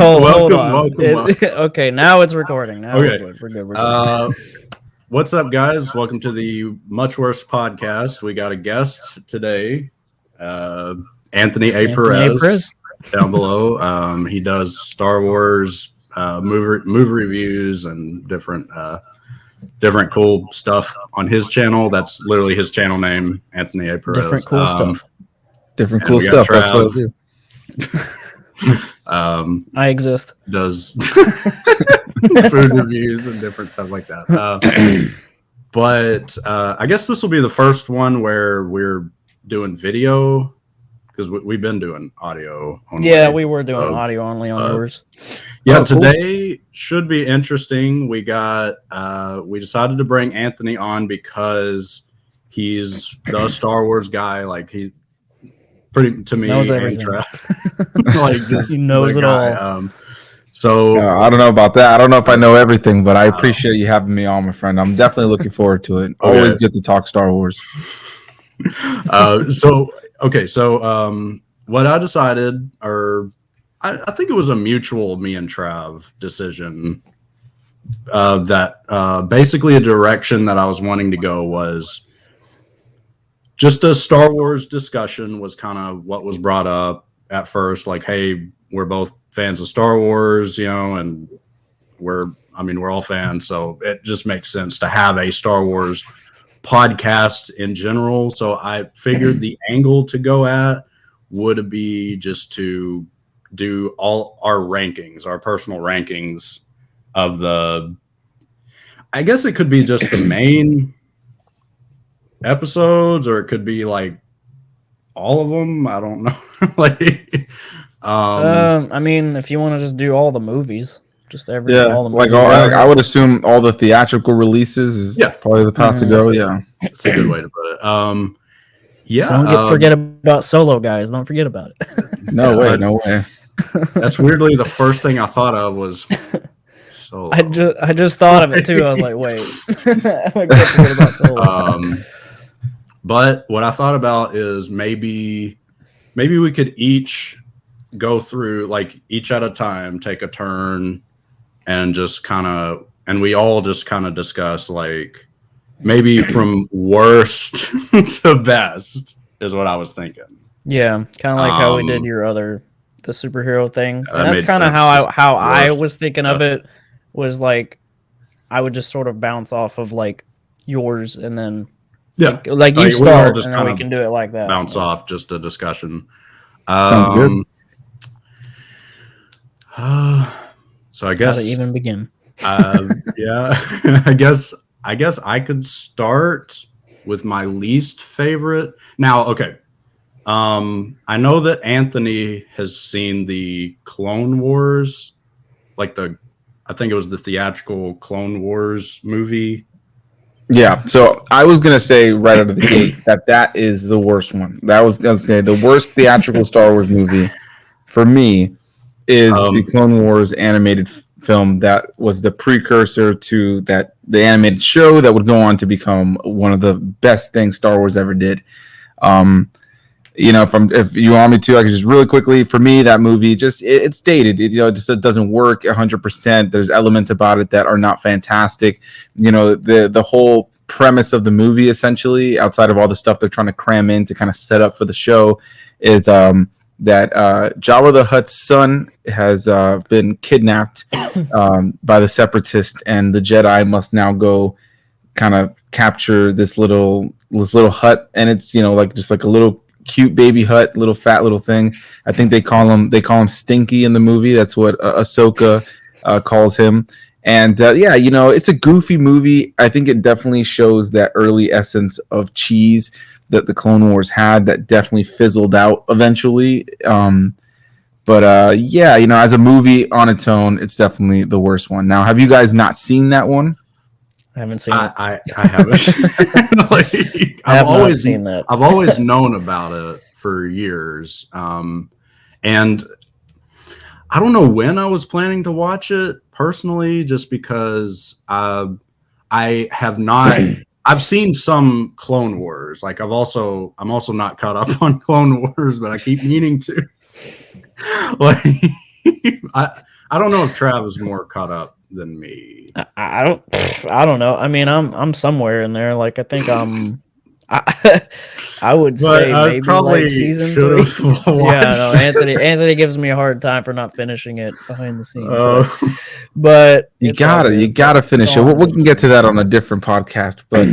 hold welcome, on. welcome. Okay, now it's recording. Now Okay. we're good. What's up, guys? Welcome to the Much Worse podcast. We got a guest today, Anthony A. Perez, down below. He does Star Wars movie reviews and different cool stuff on his channel. That's literally his channel name, Anthony A. Perez. Different cool stuff. Different cool stuff. That's what I do. I exist. Does food reviews and different stuff like that. But I guess this will be the first one where we're doing video because we've been doing audio only. Yeah, we were doing audio only on yours. Yeah, today should be interesting. We decided to bring Anthony on because he's the Star Wars guy. Like he pretty to me knows everything. Like just he knows it all. So I don't know about that. I don't know if I know everything, but I appreciate you having me on, my friend. I'm definitely looking forward to it. Always good to talk Star Wars. So what I decided, or I think it was a mutual me and Trav decision, that basically a direction that I was wanting to go was just a Star Wars discussion was kind of what was brought up at first. Like, hey, we're both fans of Star Wars, and we're all fans. So it just makes sense to have a Star Wars podcast in general. So I figured the angle to go at would be just to do all our rankings, our personal rankings of I guess it could be just the main episodes, or it could be like all of them. I don't know. If you want to just do all the movies, just all the movies. I would assume all the theatrical releases is probably the path to go. That's a good way to put it. So don't forget about Solo, guys. Don't forget about it. No way. That's weirdly the first thing I thought of was Solo. I just thought of it too. I was like, wait, I can't forget about Solo. But what I thought about is maybe we could each go through, like, each at a time, take a turn, and just we all just kind of discuss, like, maybe from worst to best is what I was thinking. Yeah, kind of like how we did the superhero thing. That And that's kind of how I was thinking of it, was like I would just sort of bounce off of like yours, and then like you start, and then we can do it like that. Bounce off, just a discussion. Sounds good. So I guess how to even begin. I guess I could start with my least favorite. Now, okay. I know that Anthony has seen the Clone Wars, like I think it was the theatrical Clone Wars movie. Yeah, so I was gonna say right out of the gate that is the worst one. That was gonna say the worst theatrical Star Wars movie for me is the Clone Wars animated film that was the precursor to the animated show that would go on to become one of the best things Star Wars ever did. If you want me to, I can just really quickly. For me, that movie it's dated. It doesn't work 100%. There's elements about it that are not fantastic. The whole premise of the movie, essentially, outside of all the stuff they're trying to cram in to kind of set up for the show, is that Jabba the Hutt's son has been kidnapped by the Separatists, and the Jedi must now go kind of capture this little hut, and it's just like a little cute baby hut, little fat little thing. I think they call him Stinky in the movie. That's what Ahsoka calls him. And it's a goofy movie. I think it definitely shows that early essence of cheese that the Clone Wars had that definitely fizzled out eventually. But as a movie on its own, it's definitely the worst one. Now, have you guys not seen that one? I haven't seen it. I haven't. I've always seen that. I've always known about it for years. And I don't know when I was planning to watch it personally, just because I have not. I've seen some Clone Wars. Like I'm also not caught up on Clone Wars, but I keep meaning to. I don't know if Trav is more caught up than me. I don't know. I mean, I'm somewhere in there. Like I think I would say maybe like season 3. Yeah, no, Anthony gives me a hard time for not finishing it behind the scenes. But you gotta finish it. We can get to that on a different podcast. But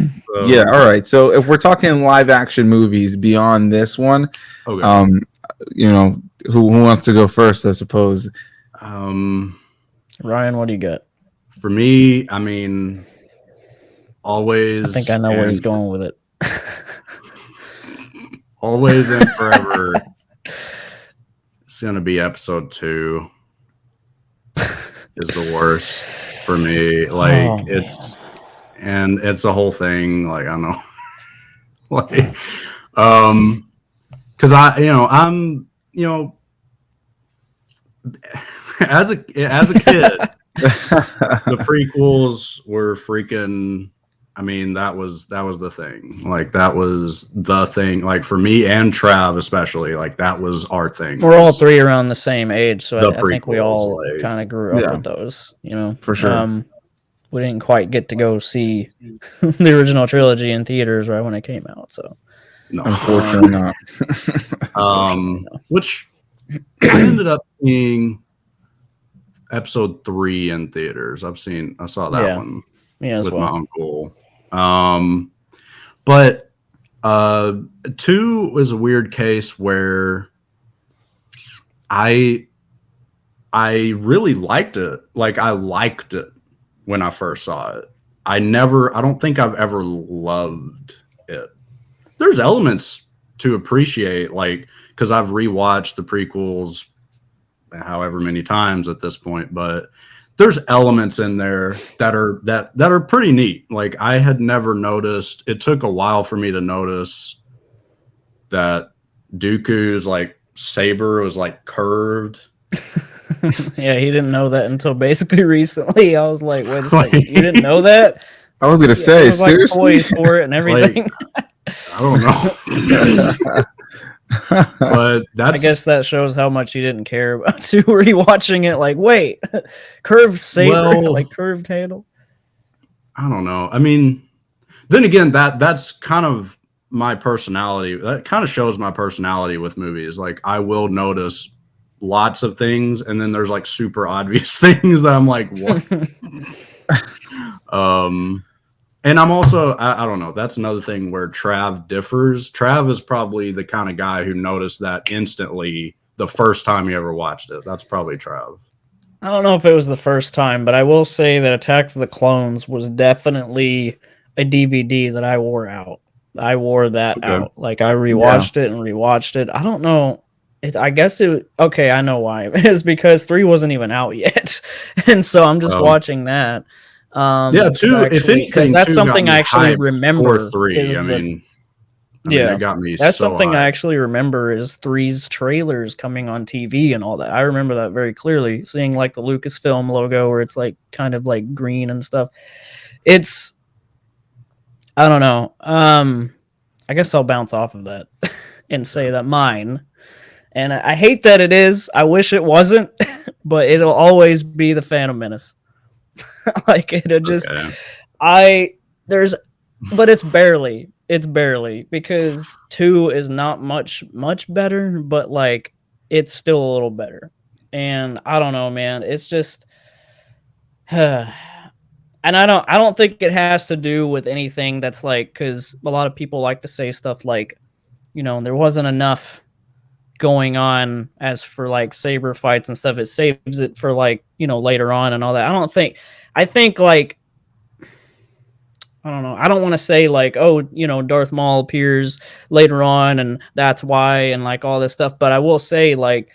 yeah, all right. So if we're talking live action movies beyond this one, okay. You know, who wants to go first? I suppose. Ryan, what do you got? For me, I mean, always. I think I know where he's going with it. Always and forever. It's gonna be episode 2. Is the worst for me. Like it's a whole thing. Like I don't know. Like because I'm as a kid, the prequels were freaking. I mean, that was the thing. Like that was the thing. Like for me and Trav especially, like that was our thing. We're all 3 around the same age, so I think we all kind of grew up with those. You know, for sure. We didn't quite get to go see the original trilogy in theaters right when it came out. So, no, unfortunately not. Which I ended up seeing episode 3 in theaters. I saw that one with my uncle. But 2 was a weird case where I really liked it. Like I liked it when I first saw it. I don't think I've ever loved it. There's elements to appreciate, like, because I've rewatched the prequels however many times at this point, but there's elements in there that are pretty neat. Like I had never noticed. It took a while for me to notice that Dooku's like saber was like curved. Yeah, he didn't know that until basically recently. I was like, wait a second, you didn't know that? I was gonna say, seriously, toys for it and everything. Like, I don't know. But I guess that shows how much you didn't care about rewatching it. Like, wait, curved saber, like curved handle. I don't know. I mean, then again, that's kind of my personality. That kind of shows my personality with movies. Like, I will notice lots of things, and then there's like super obvious things that I'm like, what? And I'm also, I don't know, that's another thing where Trav differs. Trav is probably the kind of guy who noticed that instantly the first time he ever watched it. That's probably Trav. I don't know if it was the first time, but I will say that Attack of the Clones was definitely a DVD that I wore out. I wore that out. Like, I rewatched it and rewatched it. I don't know. I guess it... Okay, I know why. It's because 3 wasn't even out yet. And so I'm just watching that. 2, actually, if anything, that's something I actually remember. 3. It got me. That's something I actually remember is 3's trailers coming on TV and all that. I remember that very clearly, seeing like the Lucasfilm logo where it's like kind of like green and stuff. It's, I don't know. I guess I'll bounce off of that and say that mine. And I hate that it is. I wish it wasn't, but it'll always be the Phantom Menace. Like it'll just, but it's barely because 2 is not much better, but like it's still a little better. And I don't know, man. It's just, and I don't think it has to do with anything that's like, because a lot of people like to say stuff like, you know, there wasn't enough going on as for like saber fights and stuff. It saves it for like, you know, later on and all that. I think like, I don't know. I don't want to say like, oh, you know, Darth Maul appears later on and that's why and like all this stuff. But I will say like,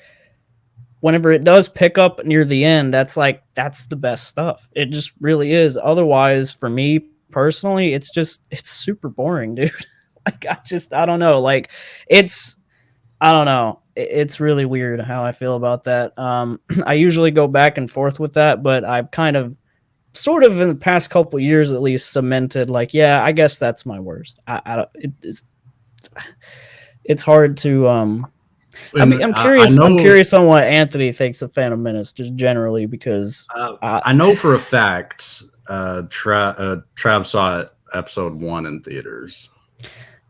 whenever it does pick up near the end, that's the best stuff. It just really is. Otherwise, for me personally, it's super boring, dude. Like I don't know. Like I don't know. It's really weird how I feel about that. I usually go back and forth with that, but I've kind of sort of in the past couple of years at least cemented like, yeah, I guess that's my worst. It's hard to I mean, I'm curious. I'm curious on what Anthony thinks of Phantom Menace, just generally, because I know for a fact Trav saw it episode 1 in theaters.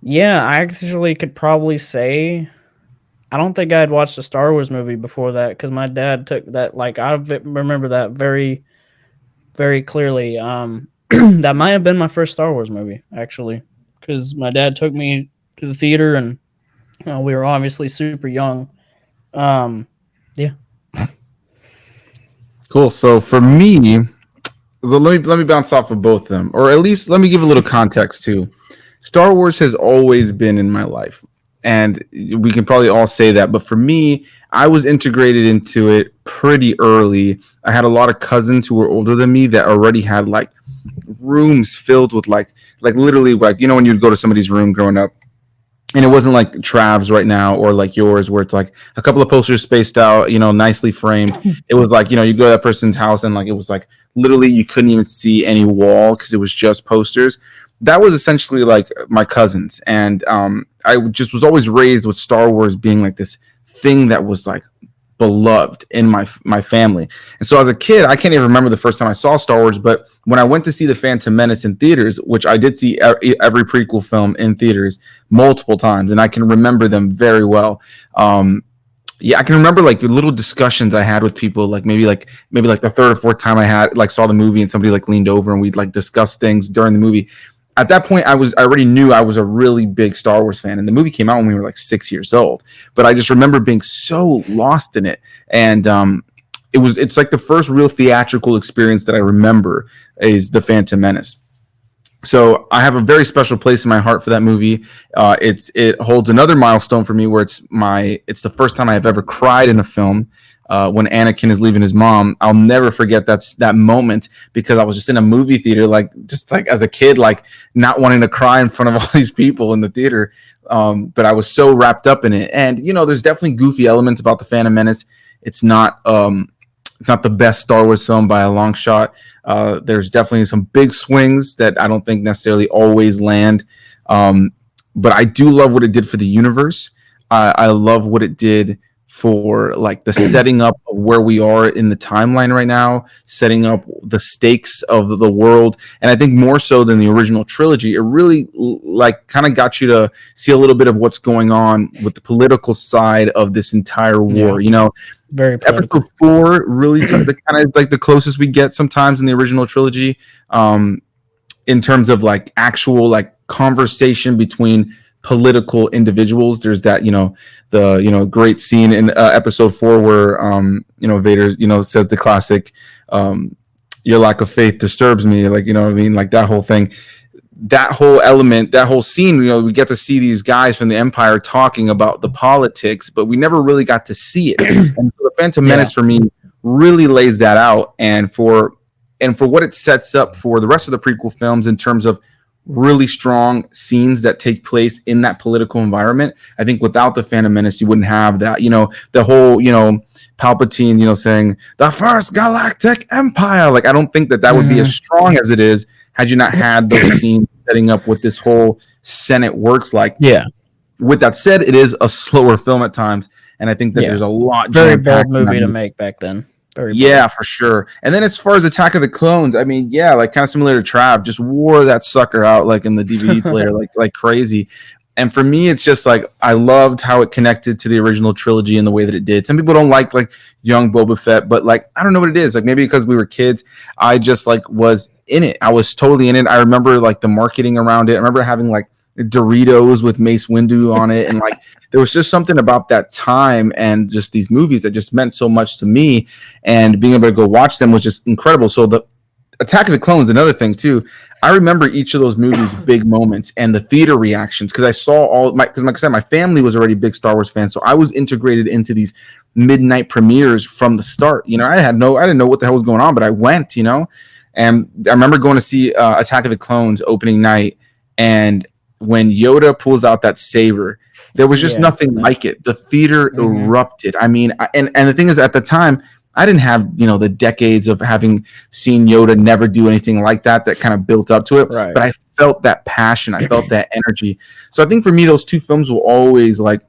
Yeah, I actually could probably say I don't think I had watched a Star Wars movie before that because my dad took that. Like I remember that very, very clearly. That might have been my first Star Wars movie actually, because my dad took me to the theater and we were obviously super young. Yeah. Cool. So for me, let me bounce off of both of them, or at least let me give a little context too. Star Wars has always been in my life, and we can probably all say that. But for me, I was integrated into it pretty early. I had a lot of cousins who were older than me that already had like rooms filled with like literally like, you know, when you'd go to somebody's room growing up, and it wasn't like Trav's right now or like yours where it's like a couple of posters spaced out, you know, nicely framed. It was like, you know, you go to that person's house and like it was like literally you couldn't even see any wall because it was just posters. That was essentially like my cousins. And I just was always raised with Star Wars being like this thing that was like beloved in my family. And so as a kid, I can't even remember the first time I saw Star Wars, but when I went to see the Phantom Menace in theaters, which I did see every prequel film in theaters multiple times, and I can remember them very well. Yeah, I can remember like little discussions I had with people, like maybe like the third or fourth time I had like saw the movie and somebody like leaned over and we'd like discuss things during the movie. At that point, I already knew I was a really big Star Wars fan, and the movie came out when we were like 6 years old. But I just remember being so lost in it, and it's like the first real theatrical experience that I remember is the Phantom Menace. So I have a very special place in my heart for that movie. It holds another milestone for me where it's the first time I have ever cried in a film. When Anakin is leaving his mom, I'll never forget that moment because I was just in a movie theater, like just like as a kid, like not wanting to cry in front of all these people in the theater. But I was so wrapped up in it. And, you know, there's definitely goofy elements about the Phantom Menace. It's not the best Star Wars film by a long shot. There's definitely some big swings that I don't think necessarily always land. But I do love what it did for the universe. I love what it did for like the setting up of where we are in the timeline right now, setting up the stakes of the world. And I think more so than the original trilogy, it really like kind of got you to see a little bit of what's going on with the political side of this entire war. Yeah. You know, very political. Episode 4 really kind of like the closest we get sometimes in the original trilogy, in terms of like actual like conversation between political individuals. There's that, you know, the, you know, great scene in episode 4 where you know, Vader, you know, says the classic your lack of faith disturbs me, like, you know what I mean, like that whole thing, that whole element, that whole scene, you know, we get to see these guys from the Empire talking about the politics, but we never really got to see it. And so the Phantom Menace for me really lays that out, and for what it sets up for the rest of the prequel films in terms of really strong scenes that take place in that political environment. I think without the Phantom Menace, you wouldn't have that, you know, the whole, you know, Palpatine, you know, saying the First Galactic Empire. Like, I don't think that would be as strong as it is had you not had those scenes setting up what this whole Senate works like. Yeah. With that said, it is a slower film at times, and I think that there's a lot. Very bold movie to make back then. Yeah, for sure. And then as far as Attack of the Clones, I mean, yeah, like kind of similar to Trav, just wore that sucker out like in the DVD player, like crazy. And for me, it's just like I loved how it connected to the original trilogy in the way that it did. Some people don't like young Boba Fett, but like I don't know what it is. Like maybe because we were kids, I just like was in it. I was totally in it. I remember like the marketing around it. I remember having like Doritos with Mace Windu on it, and like there was just something about that time and just these movies that just meant so much to me, and being able to go watch them was just incredible. So the Attack of the Clones, another thing too, I remember each of those movies big moments and the theater reactions, because I saw because like I said, my family was already big Star Wars fans, so I was integrated into these midnight premieres from the start. You know, I didn't know what the hell was going on, but I went, you know. And I remember going to see Attack of the Clones opening night, and when Yoda pulls out that saber, there was just nothing like it. The theater erupted. I mean, and the thing is, at the time, I didn't have, you know, the decades of having seen Yoda never do anything like that kind of built up to it. Right. But I felt that passion. I felt that energy. So I think for me, those two films will always like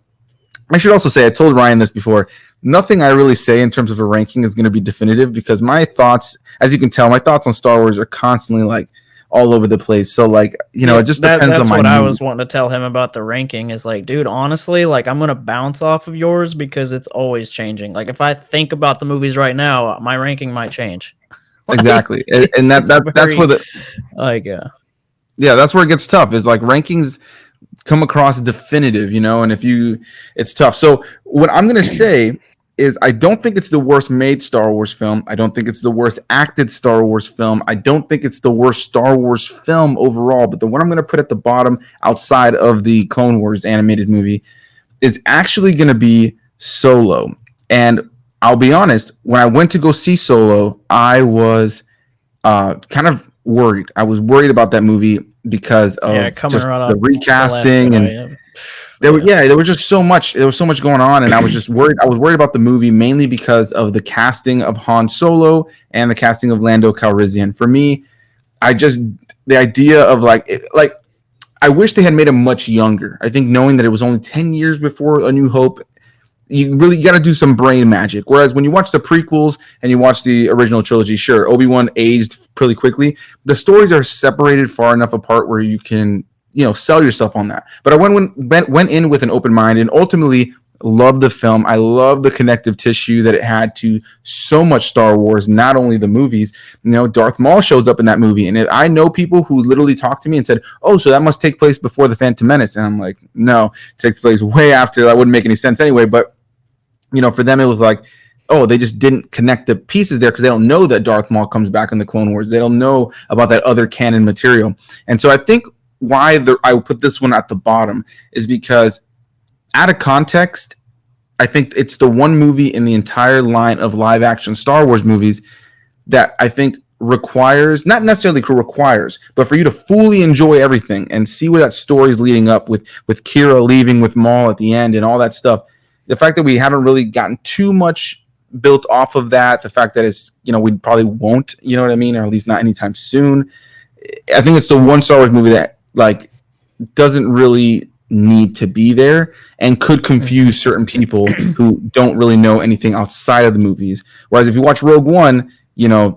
I should also say, I told Ryan this before. Nothing I really say in terms of a ranking is going to be definitive because my thoughts, as you can tell, my thoughts on Star Wars are constantly like all over the place. So like, it just depends on my what I mood. was wanting to tell him about the ranking is like, dude, honestly, like I'm going to bounce off of yours because it's always changing. Like if I think about the movies right now, my ranking might change. Like, exactly. And that's where the like that's where it gets tough is like rankings come across definitive, and it's tough. So what I'm going to say is I don't think it's the worst made Star Wars film. I don't think it's the worst acted Star Wars film. I don't think it's the worst Star Wars film overall. But the one I'm going to put at the bottom outside of the Clone Wars animated movie is actually going to be Solo. And I'll be honest, when I went to go see Solo, I was kind of worried. I was worried about that movie because of just the recasting and there was just so much. There was so much going on, and I was just worried. I was worried about the movie mainly because of the casting of Han Solo and the casting of Lando Calrissian. For me, the idea of I wish they had made him much younger. I think knowing that it was only 10 years before A New Hope, you really got to do some brain magic. Whereas when you watch the prequels and you watch the original trilogy, sure, Obi-Wan aged pretty quickly. The stories are separated far enough apart where you can, sell yourself on that. But I went in with an open mind and ultimately loved the film. I love the connective tissue that it had to so much Star Wars, not only the movies. Darth Maul shows up in that movie. And I know people who literally talked to me and said, oh, so that must take place before The Phantom Menace. And I'm like, no, it takes place way after. That wouldn't make any sense anyway. But for them, it was like, oh, they just didn't connect the pieces there because they don't know that Darth Maul comes back in the Clone Wars. They don't know about that other canon material. And so I think why I would put this one at the bottom is because out of context, I think it's the one movie in the entire line of live action Star Wars movies that I think requires, not necessarily requires, but for you to fully enjoy everything and see where that story is leading up with Kira leaving with Maul at the end and all that stuff. The fact that we haven't really gotten too much built off of that, the fact that it's, we probably won't, or at least not anytime soon. I think it's the one Star Wars movie that doesn't really need to be there and could confuse certain people who don't really know anything outside of the movies. Whereas if you watch Rogue One,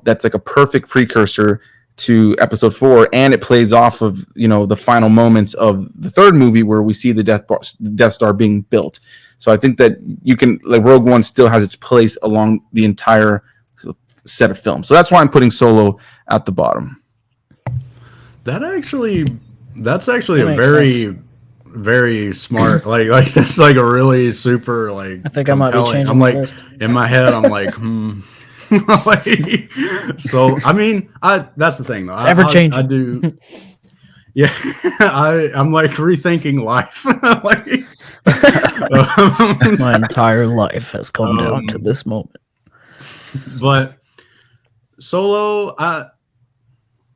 that's like a perfect precursor to Episode 4, and it plays off of, the final moments of the third movie where we see the Death Star being built. So I think that you can, Rogue One still has its place along the entire set of films. So that's why I'm putting Solo at the bottom. That's actually a very, very smart, that's like a really super, I think I might be changing I'm like, list. In my head, I'm like, so, that's the thing though. It's ever changing. I do. Yeah. I'm rethinking life. My entire life has come down to this moment. But Solo,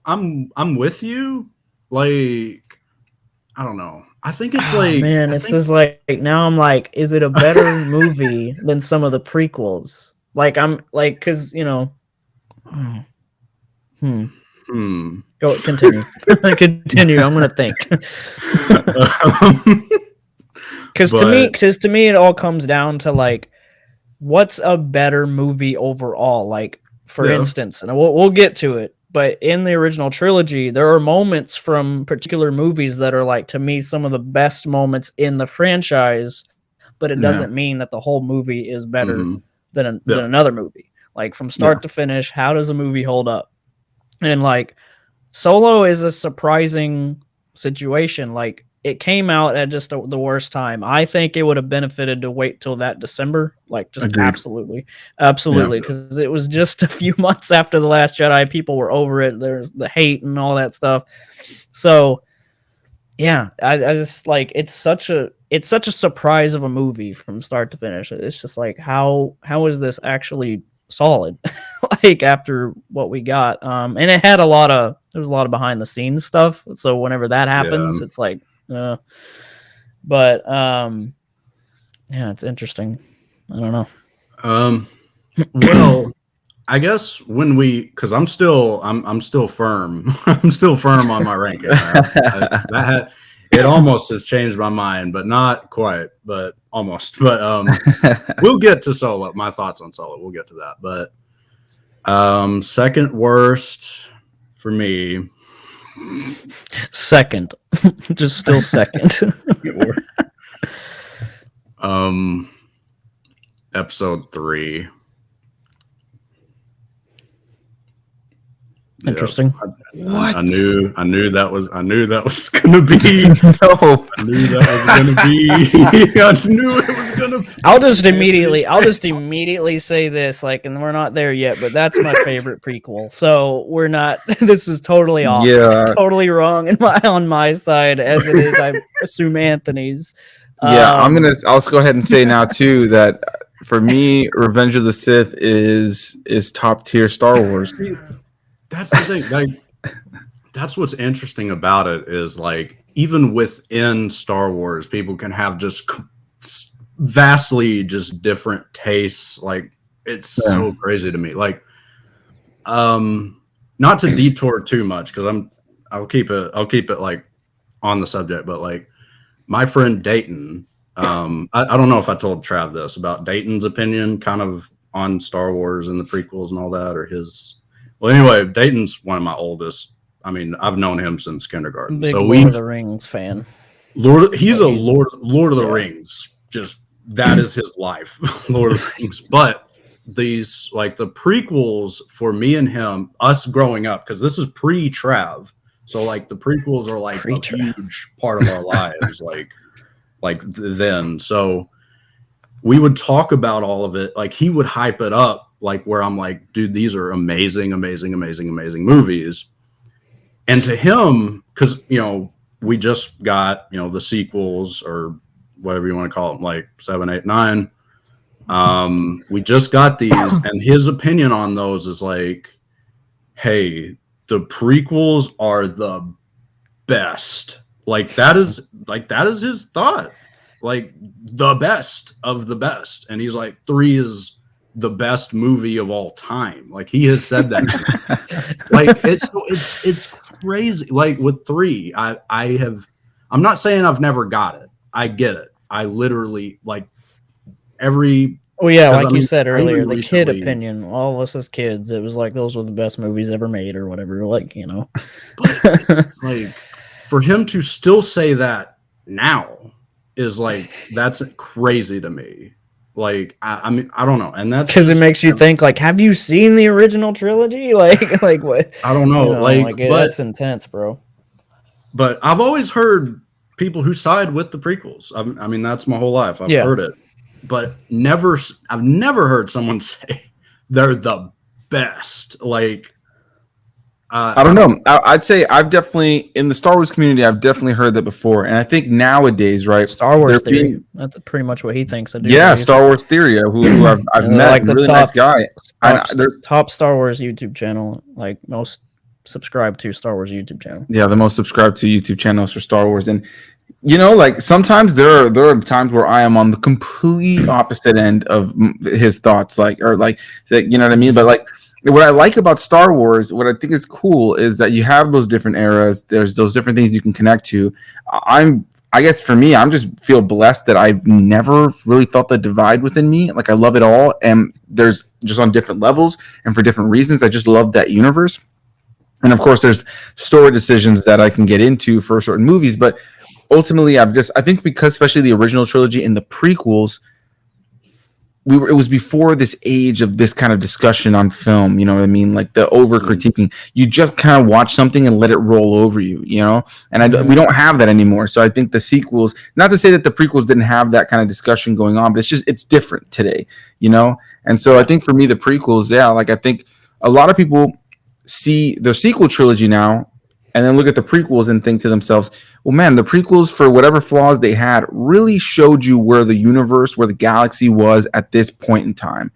I'm with you. I don't know. I think it's man, it's just now I'm like, is it a better movie than some of the prequels? Because Go continue. Continue. I'm gonna think. Because to me, it all comes down to what's a better movie overall? For instance, and we'll get to it. But in the original trilogy, there are moments from particular movies that are to me some of the best moments in the franchise. But it doesn't mean that the whole movie is better than another movie. From start to finish, how does a movie hold up? And Solo is a surprising situation. It came out at just the worst time. I think it would have benefited to wait till that December. Agreed. Absolutely, because it was just a few months after The Last Jedi. People were over it. There's the hate and all that stuff. So, yeah, I just it's such a surprise of a movie from start to finish. It's just how is this actually solid? After what we got, and it had there was a lot of behind the scenes stuff. So whenever that happens, it's but it's interesting. I don't know. Well, I guess because I'm still firm. I'm still firm on my ranking. it almost has changed my mind, but not quite, but almost. But we'll get to Solo. My thoughts on Solo. We'll get to that. But second worst for me. Second. Just still second. Episode 3. Interesting. What? I knew that was gonna be. No. I knew that was gonna be. I knew it was gonna be. I'll just immediately say this, like, and we're not there yet, but that's my favorite prequel. So we're not. This is totally off. Yeah. Totally wrong on my side, as it is. I assume Anthony's. Yeah, I'll go ahead and say now too that for me, Revenge of the Sith is top tier Star Wars. That's the thing. Like, that's what's interesting about it is like even within Star Wars, people can have just vastly just different tastes. Like it's so crazy to me. Like, not to detour too much because I'll keep it like on the subject, but like my friend Dayton. I don't know if I told Trav this about Dayton's opinion, kind of on Star Wars and the prequels and all that, or his. Well, anyway, Dayton's one of my oldest. I mean, I've known him since kindergarten. Big so Lord of the Rings fan. He's a Lord of the Rings. Just that is his life, Lord of the Rings. But these like the prequels for me and him, us growing up, because this is pre-Trav. So like the prequels are like a huge part of our lives, like then. So we would talk about all of it. Like he would hype it up. Like where I'm like, dude, these are amazing movies. And to him, because we just got the sequels or whatever you want to call them, like 7, 8, 9. We just got these, and his opinion on those is like, hey, the prequels are the best. Like that is his thought. Like the best of the best. And he's like, 3 is the best movie of all time. Like he has said that. Like it's crazy. Like with 3, I'm not saying I've never got it. I get it. I literally like every. Oh yeah, like you said earlier, the kid opinion. All of us as kids, it was like those were the best movies ever made, or whatever. Like But, like for him to still say that now is like that's crazy to me. Like I mean I don't know, and that's because it makes you think like, have you seen the original trilogy? Like what? I don't know, that's intense, bro. But I've always heard people who side with the prequels. I mean that's my whole life. I've heard it, but I've never heard someone say they're the best. Like I don't know. I'd say I've definitely in the Star Wars community. I've definitely heard that before, and I think nowadays, right? Star Wars theory. That's pretty much what he thinks. Yeah, Star Wars theory. Who I've met. Like the really nice guy. There's top Star Wars YouTube channel. Like most subscribed to Star Wars YouTube channel. Yeah, the most subscribed to YouTube channels for Star Wars, and like sometimes there are times where I am on the complete opposite end of his thoughts, like you know what I mean. But like. What I like about Star Wars, what I think is cool, is that you have those different eras. There's those different things you can connect to. I guess for me, I'm just feel blessed that I've never really felt the divide within me. Like I love it all, and there's just on different levels and for different reasons. I just love that universe. And of course, there's story decisions that I can get into for certain movies, but ultimately, I think because especially the original trilogy and the prequels. It was before this age of this kind of discussion on film, you know what I mean? Like the over critiquing, you just kind of watch something and let it roll over you, and we don't have that anymore. So I think the sequels, not to say that the prequels didn't have that kind of discussion going on, but it's different today, And so I think for me, the prequels, like I think a lot of people see the sequel trilogy now and then look at the prequels and think to themselves, well, man, the prequels, for whatever flaws they had, really showed you where the universe, where the galaxy was at this point in time.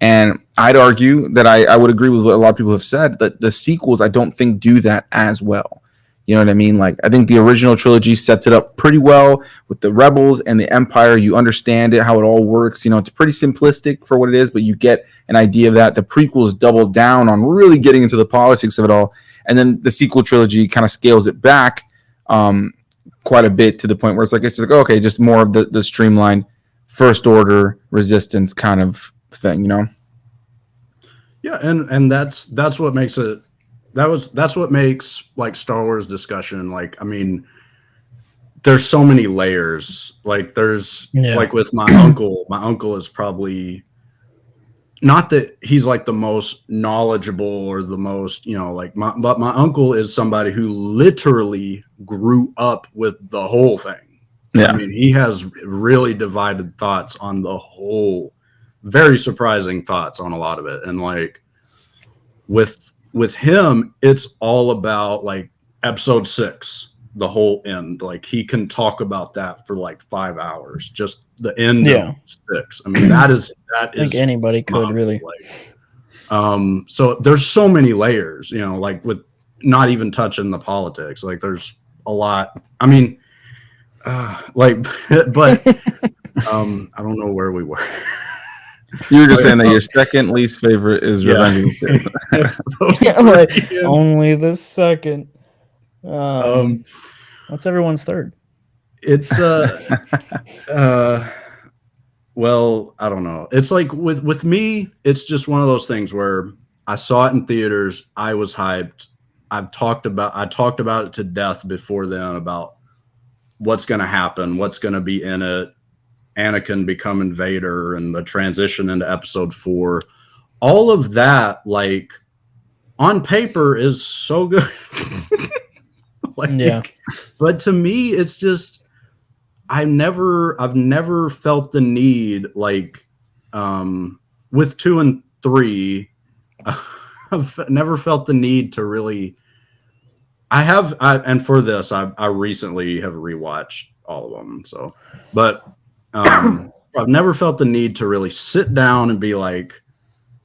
And I'd argue that I would agree with what a lot of people have said, that the sequels, I don't think, do that as well. You know what I mean? Like, I think the original trilogy sets it up pretty well with the Rebels and the Empire. You understand it, how it all works. It's pretty simplistic for what it is, but you get an idea of that. The prequels double down on really getting into the politics of it all. And then the sequel trilogy kind of scales it back quite a bit to the point where it's just like okay, just more of the streamlined First Order Resistance kind of thing, Yeah, and that's what makes it. That's what makes like Star Wars discussion. Like, I mean, there's so many layers. Like, there's like with my uncle. My uncle is probably not that he's like the most knowledgeable or the most, but my uncle is somebody who literally grew up with the whole thing. Yeah, I mean, he has really divided thoughts on the whole. Very surprising thoughts on a lot of it, and like with him, it's all about like episode 6, the whole end. Like, he can talk about that for like 5 hours, just the end of 6. I mean, that is I think anybody could really. Like, so there's so many layers, like with not even touching the politics. Like, there's a lot. I mean, but I don't know where we were. You were just saying that your second least favorite is Revenge of the Sith. Like, only the second. What's everyone's third? It's well, I don't know. It's like with me, it's just one of those things where I saw it in theaters. I was hyped. I talked about it to death before then about what's going to happen, what's going to be in it. Anakin becoming Vader and the transition into episode 4, all of that, like, on paper is so good. But to me, it's just, I've never felt the need, like, with 2 and 3, I've never felt the need to really. And for this, I recently have rewatched all of them. So, but. I've never felt the need to really sit down and be like,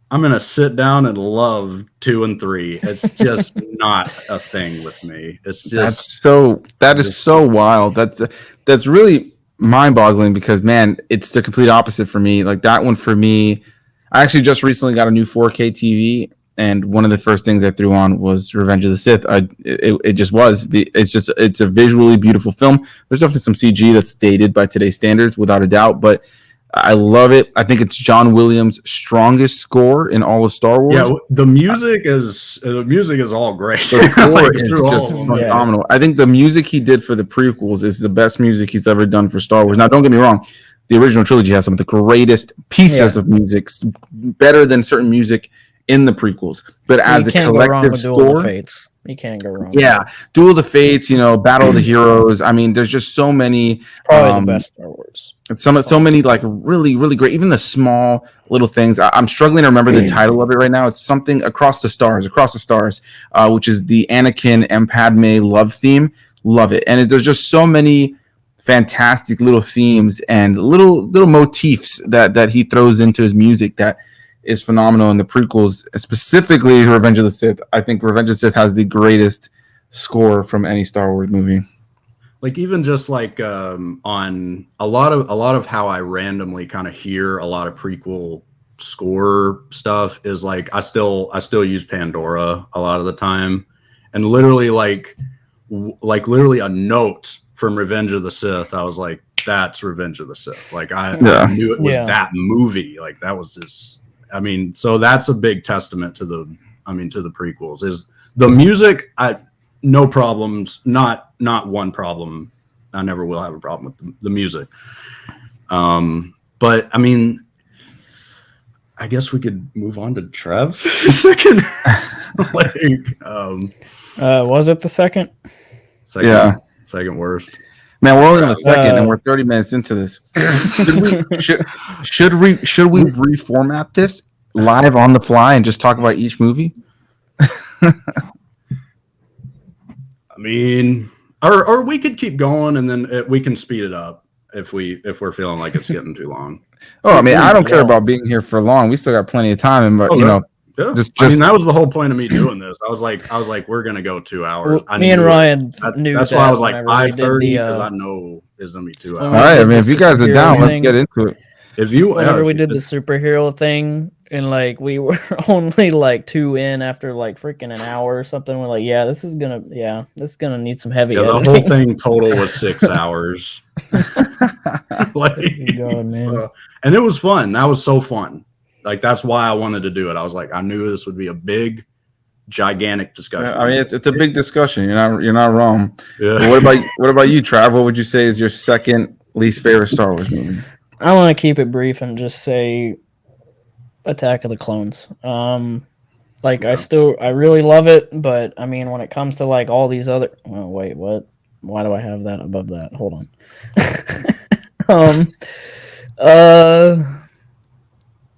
I'm going to sit down and love 2 and 3. It's just not a thing with me. It's just that is so wild. That's really mind-boggling because, man, it's the complete opposite for me. Like, that one for me, I actually just recently got a new 4K TV, and one of the first things I threw on was Revenge of the Sith. It just was. It's a visually beautiful film. There's definitely some CG that's dated by today's standards, without a doubt, but I love it. I think it's John Williams' strongest score in all of Star Wars. Yeah, the music is all great. The score is just phenomenal. I think the music he did for the prequels is the best music he's ever done for Star Wars. Now, don't get me wrong. The original trilogy has some of the greatest pieces of music, better than certain music in the prequels, but as a collective score, you can't go wrong. Yeah, Duel of the Fates, Battle of the Heroes. I mean, there's just so many. Probably the best Star Wars. So many like really, really great. Even the small little things. I'm struggling to remember the title of it right now. It's something Across the Stars, which is the Anakin and Padme love theme. Love it, and there's just so many fantastic little themes and little motifs that he throws into his music that is phenomenal in the prequels, specifically Revenge of the Sith. I think Revenge of the Sith has the greatest score from any Star Wars movie. Like, even just like on a lot of how I randomly kind of hear a lot of prequel score stuff is like I still use Pandora a lot of the time, and literally like literally a note from Revenge of the Sith, I was like, that's Revenge of the Sith. Like, I knew it was that movie. Like, that was just. I mean, so that's a big testament to the prequels. Is the music? No problems. Not one problem. I never will have a problem with the music. But I mean, I guess we could move on to Trav's second. Was it the second? Second worst. Man, we're only on the second, and we're 30 minutes into this. Should we reformat this live on the fly and just talk about each movie? I mean, or we could keep going, and then we can speed it up if we're feeling like it's getting too long. Oh, I mean, I don't care about being here for long. We still got plenty of time, but Yeah. Just I mean, that was the whole point of me doing this. I was like, we're gonna go 2 hours. Well, me and Ryan knew that's why I was like 5:30 because I know it's gonna be 2 hours. All right, I mean, if you guys are down, let's get into it. Whenever we did the superhero thing, and like we were only like 2 in after like freaking an hour or something. We're like, this is gonna need some heavy Yeah, the editing. whole thing total was 6 hours. Like, God, man. so, and it was fun. That was so fun. Like, that's why I wanted to do it. I was like, I knew this would be a big, gigantic discussion. I mean, it's a big discussion. You're not wrong. Yeah. But what about you, Trav? What would you say is your second least favorite Star Wars movie? I want to keep it brief and just say Attack of the Clones. Like I really love it, but I mean, when it comes to like all these other, oh wait, what? Why do I have that above that? Hold on.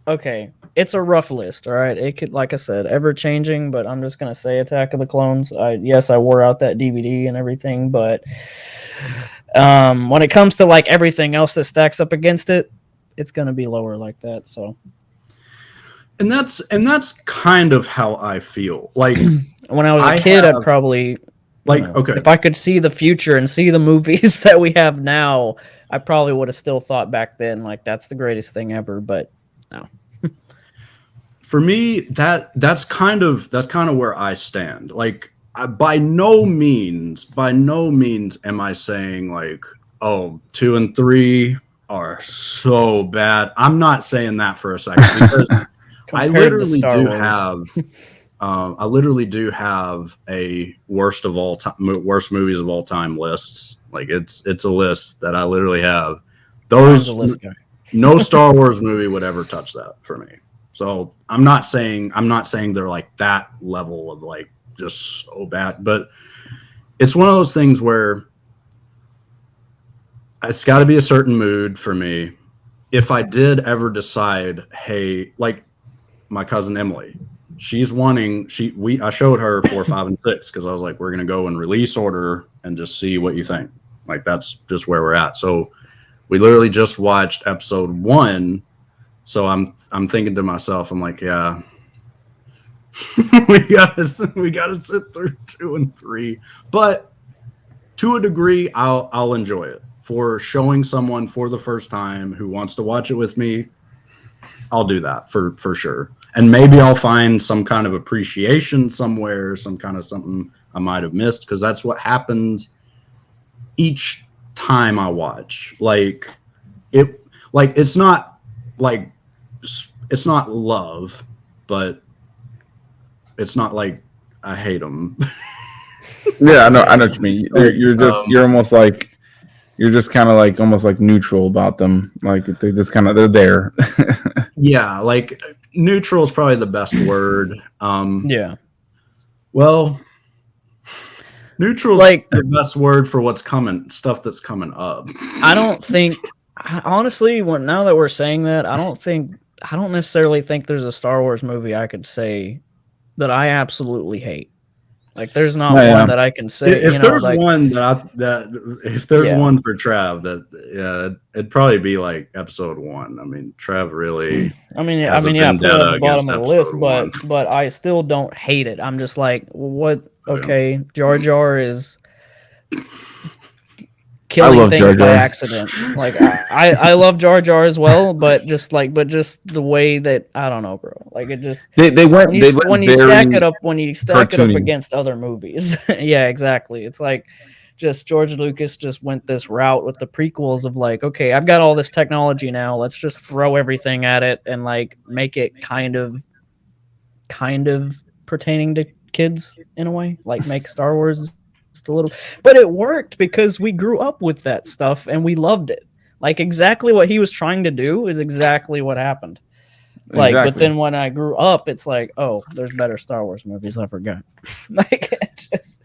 Okay, it's a rough list. All right, it could, like I said, ever changing, but I'm just gonna say Attack of the Clones. I wore out that DVD and everything, but when it comes to like everything else that stacks up against it, it's gonna be lower like that. So. And that's kind of how I feel. Like when I was a kid, I'd probably okay. If I could see the future and see the movies that we have now, I probably would have still thought back then like that's the greatest thing ever. But no. For me, that's kind of where I stand. Like by no means am I saying like, oh, 2 and 3 are so bad. I'm not saying that for a second because I literally do have a worst movies of all time list. Like it's a list that I literally have. No Star Wars movie would ever touch that for me. So I'm not saying they're like that level of like just so bad, but it's one of those things where it's got to be a certain mood for me. If I did ever decide, hey, like my cousin Emily, she's wanting I showed her 4, 5, and 6 because I was like, we're gonna go in release order and just see what you think. Like that's just where we're at. So we literally just watched episode 1. So I'm thinking to myself, I'm like, yeah, we gotta sit through 2 and 3. But to a degree, I'll enjoy it. For showing someone for the first time who wants to watch it with me, I'll do that for sure. And maybe I'll find some kind of appreciation somewhere, some kind of something I might have missed, because that's what happens each time I watch. Like it's not love, but it's not like I hate them. Yeah, I know what you mean. You're just kind of like almost like neutral about them. Like they're there. Yeah, like neutral is probably the best word. Yeah. Well, neutral is like the best word for what's coming, stuff that's coming up. I don't think, honestly, now that we're saying that, I don't necessarily think there's a Star Wars movie I could say that I absolutely hate. Like, there's not one that I can say. If there's one if there's one for Trav, it'd probably be like episode 1. I mean, Trav really. I put it at the bottom of the list, but I still don't hate it. I'm just like, what? Okay, Jar Jar is killing things by accident. Like I love Jar Jar as well, but just the way that, I don't know, bro. Like it just when you stack it up against other movies. Yeah, exactly. It's like just George Lucas just went this route with the prequels of like, okay, I've got all this technology now, let's just throw everything at it and like make it kind of pertaining to kids in a way, like make Star Wars just a little, but it worked because we grew up with that stuff and we loved it. Like exactly what he was trying to do is exactly what happened. Like, but then when I grew up, it's like, oh, there's better Star Wars movies. I forgot. Like, it just,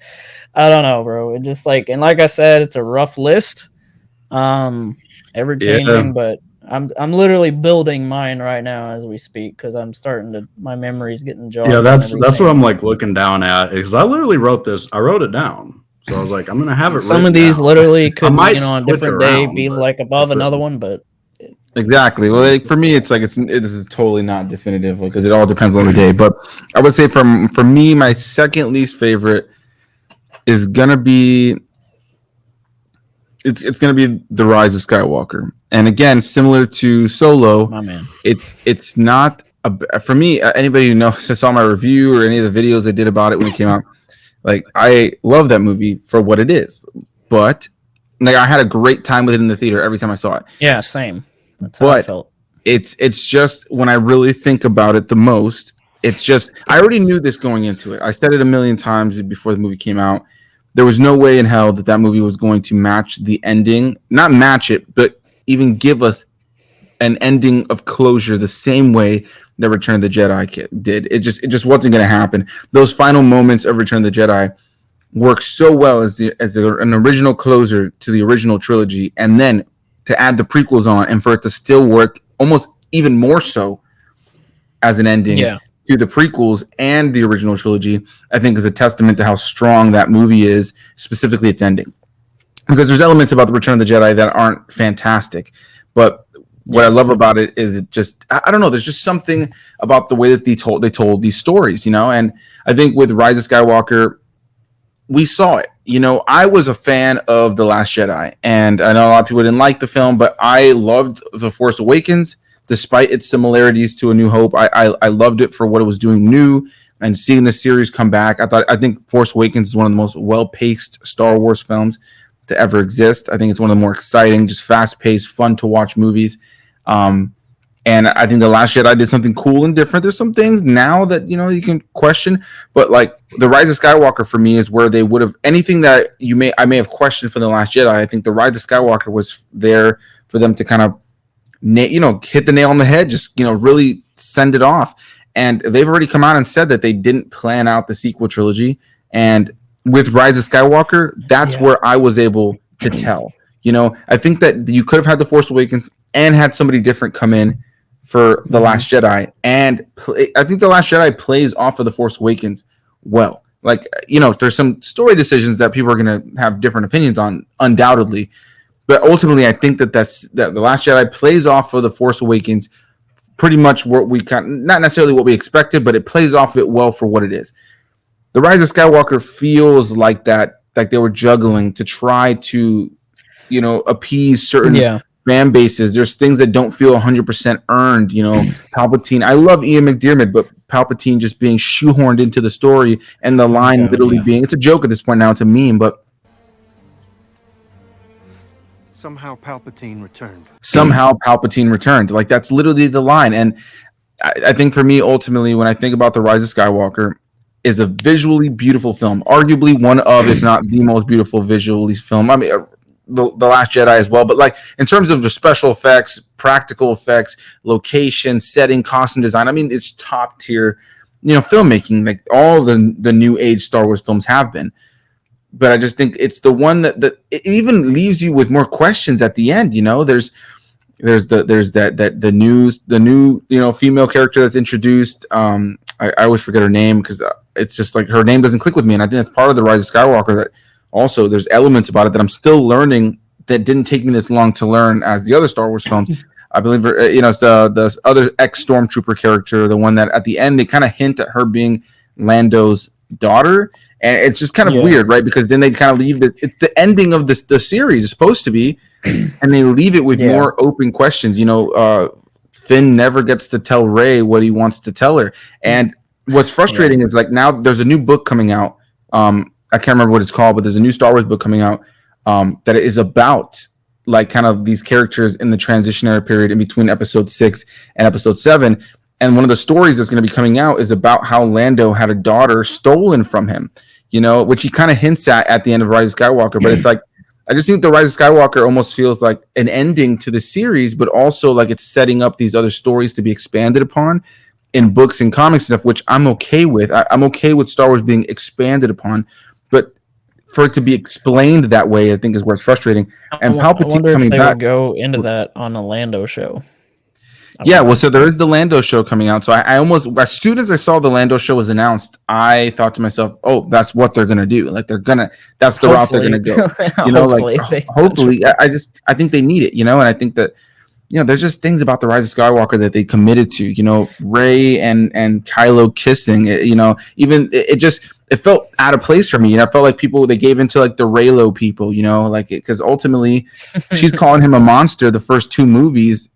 I don't know, bro. It just like, and like I said, it's a rough list, ever changing. But I'm literally building mine right now as we speak because I'm starting to, my memory's getting jogged. Yeah, that's what I'm like looking down at, because I literally wrote this. I wrote it down, so I was like, I'm gonna have it. Some of these down. Literally could, on a different day, be like above another one, but. Exactly. Well, like, for me, it's like this is totally not definitive because it all depends on the day. But I would say for me, my second least favorite is gonna be it's gonna be the Rise of Skywalker. And again, similar to Solo, my man, it's not for me, anybody who knows, saw my review or any of the videos I did about it when it came out, like I love that movie for what it is, but like I had a great time with it in the theater every time I saw it. Yeah, same. That's how I felt. It's just when I really think about it the most, it's just I already knew this going into it. I said it a million times before the movie came out. There was no way in hell that movie was going to match the ending, not match it, but even give us an ending of closure the same way that Return of the Jedi did. It just wasn't going to happen. Those final moments of Return of the Jedi work so well as an original closer to the original trilogy, and then to add the prequels on and for it to still work almost even more so as an ending to the prequels and the original trilogy, I think is a testament to how strong that movie is, specifically its ending. Because there's elements about the Return of the Jedi that aren't fantastic, but what I love about it is it just, I don't know, there's just something about the way that they told these stories, you know. And I think with Rise of Skywalker, we saw it. You know, I was a fan of The Last Jedi, and I know a lot of people didn't like the film, but I loved The Force Awakens, despite its similarities to A New Hope. I loved it for what it was doing new, and seeing the series come back. I think Force Awakens is one of the most well-paced Star Wars films to ever exist. I think it's one of the more exciting, just fast-paced, fun-to-watch movies. And I think The Last Jedi did something cool and different. There's some things now that, you know, you can question, but like The Rise of Skywalker for me is where they would have anything that I may have questioned for The Last Jedi. I think The Rise of Skywalker was there for them to kind of, hit the nail on the head, just, really send it off. And they've already come out and said that they didn't plan out the sequel trilogy. And with Rise of Skywalker, that's where I was able to tell. I think that you could have had The Force Awakens and had somebody different come in for The Last Jedi. And I think The Last Jedi plays off of The Force Awakens well. Like, there's some story decisions that people are going to have different opinions on, undoubtedly. But ultimately, I think that The Last Jedi plays off of The Force Awakens pretty much what we not necessarily what we expected, but it plays off of it well for what it is. The Rise of Skywalker feels like that, like they were juggling to try to, appease certain fan bases. There's things that don't feel 100% earned. Palpatine. I love Ian McDiarmid, but Palpatine just being shoehorned into the story and the line literally being, it's a joke at this point now, it's a meme, but somehow Palpatine returned. Like, that's literally the line. And I think for me, ultimately, when I think about The Rise of Skywalker, is a visually beautiful film, arguably one of, if not the most beautiful visually film. I mean, the Last Jedi as well, but like in terms of the special effects, practical effects, location, setting, costume design, I mean, it's top tier, filmmaking, like all the new age Star Wars films have been. But I just think it's the one that it even leaves you with more questions at the end. There's the new female character that's introduced. I always forget her name because it's just like her name doesn't click with me, and I think that's part of the Rise of Skywalker. That also there's elements about it that I'm still learning that didn't take me this long to learn as the other Star Wars films. I believe it's the other ex-Stormtrooper character, the one that at the end they kind of hint at her being Lando's daughter, and it's just kind of weird, right? Because then they kind of leave it's the ending of the series is supposed to be, and they leave it with more open questions. Finn never gets to tell Rey what he wants to tell her, and what's frustrating is like now there's a new book coming out. I can't remember what it's called, but there's a new Star Wars book coming out that is about like kind of these characters in the transitionary period in between episode 6 and episode 7. And one of the stories that's going to be coming out is about how Lando had a daughter stolen from him, which he kind of hints at the end of Rise of Skywalker. But it's like, I just think the Rise of Skywalker almost feels like an ending to the series, but also like it's setting up these other stories to be expanded upon in books and comics and stuff, which I'm okay with. I'm okay with Star Wars being expanded upon, but for it to be explained that way, I think is where it's frustrating. And Palpatine I wonder coming if they back, would go into that on a Lando show. So there is the Lando show coming out. So I almost, as soon as I saw the Lando show was announced, I thought to myself, oh, that's what they're going to do. Like that's the route they're going to go. Hopefully. I think they need it, and I think that, there's just things about the Rise of Skywalker that they committed to, Rey and Kylo kissing, even it felt out of place for me. I felt like they gave into like the Reylo people, because ultimately she's calling him a monster the first 2 movies.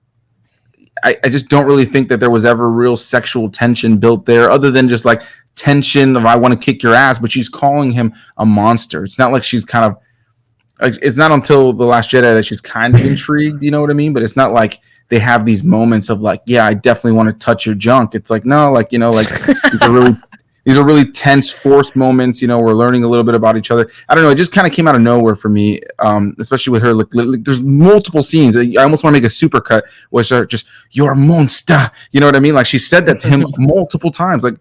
I just don't really think that there was ever real sexual tension built there, other than just like tension of I want to kick your ass, but she's calling him a monster. It's not like she's kind of like, it's not until The Last Jedi that she's kind of intrigued, you know what I mean? But it's not like they have these moments of like, yeah, I definitely want to touch your junk. It's like, no, like, you know, like these are really tense, forced moments. You know, we're learning a little bit about each other. I don't know. It just kind of came out of nowhere for me, especially with her. Like, there's multiple scenes. I almost want to make a supercut where she's just, "You're a monster." You know what I mean? Like she said that to him multiple times. Like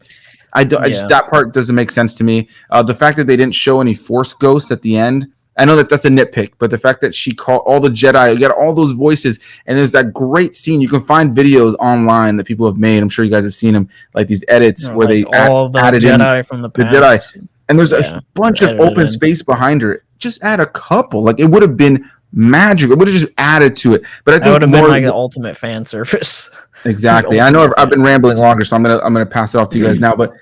I just that part doesn't make sense to me. The fact that they didn't show any Force ghosts at the end. I know that that's a nitpick, but the fact that she called all the Jedi, you got all those voices, and there's that great scene. You can find videos online that people have made. I'm sure you guys have seen them, like these edits where like they all the added Jedi in from the the past. Jedi, and there's a bunch of open space behind her. Just add a couple, like it would have been magical. It would have just added to it. But I think that would have been like the ultimate fan service. Exactly. I know I've been rambling longer, so I'm gonna pass it off to you guys now, but.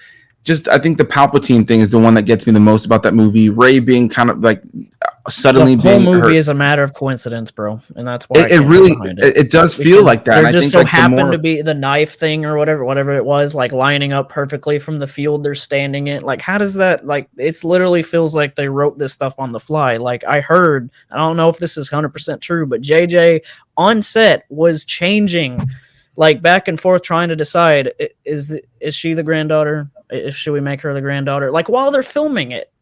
Just, I think the Palpatine thing is the one that gets me the most about that movie. Rey being kind of like suddenly the whole being movie hurt. is a matter of coincidence, bro, and that's why It really it does feel like that. There just so like happened to be the knife thing or whatever it was, like lining up perfectly from the field they're standing in. Like, how does that like? It's literally feels like they wrote this stuff on the fly. Like I heard, I don't know if this is 100% true, but JJ on set was changing. Like back and forth trying to decide is she the granddaughter? Should we make her the granddaughter? Like while they're filming it,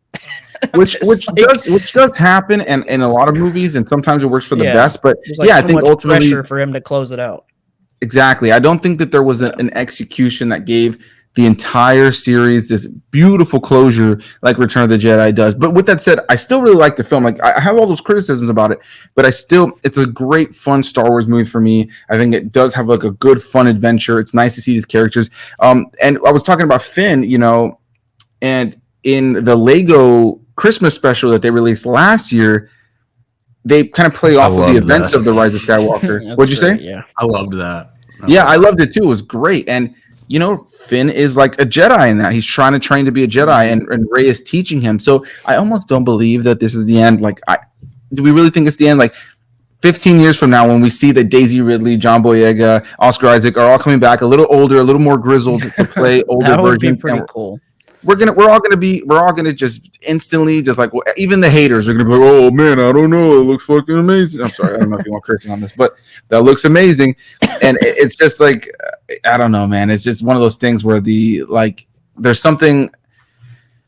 which does happen, and in a lot of movies, and sometimes it works for the best. But like I think ultimately pressure for him to close it out. Exactly, I don't think that there was an execution that gave the entire series this beautiful closure like Return of the Jedi does. But with that said, I still really like the film. Like I have all those criticisms about it, but it's a great fun Star Wars movie for me. I think it does have like a good fun adventure. It's nice to see these characters. And I was talking about Finn, you know, and in the Lego Christmas special that they released last year, they kind of play off of the events of the Rise of Skywalker. What'd you say? Yeah, I loved that. I loved it too. It was great. And you know, Finn is like a Jedi in that. He's trying to train to be a Jedi, and Rey is teaching him. So I almost don't believe that this is the end. Like, do we really think it's the end? Like, 15 years from now, when we see that Daisy Ridley, John Boyega, Oscar Isaac are all coming back, a little older, a little more grizzled to play older that would versions. Be pretty cool. We're all gonna just instantly just like even the haters are gonna be like, oh man, I don't know, it looks fucking amazing. I'm sorry, I don't know if you want cursing on this, but that looks amazing, and it's just like I don't know, man. It's just one of those things where there's something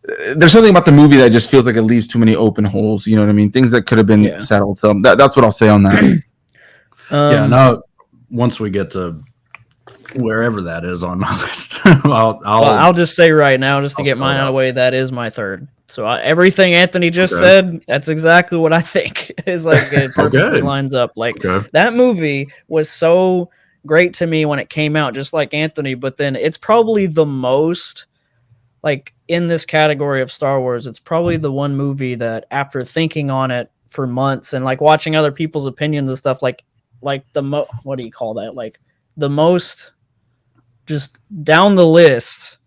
about the movie that just feels like it leaves too many open holes. You know what I mean? Things that could have been settled. So that's what I'll say on that. Now once we get to wherever that is on my list, I'll just say right now, just to get mine out of the way, that is my third. So everything Anthony just said, that's exactly what I think is like. It perfectly lines up. Like that movie was so great to me when it came out, just like Anthony. But then it's probably the most like in this category of Star Wars. It's probably the one movie that after thinking on it for months and like watching other people's opinions and stuff, like the what do you call that? Like the most just down the list,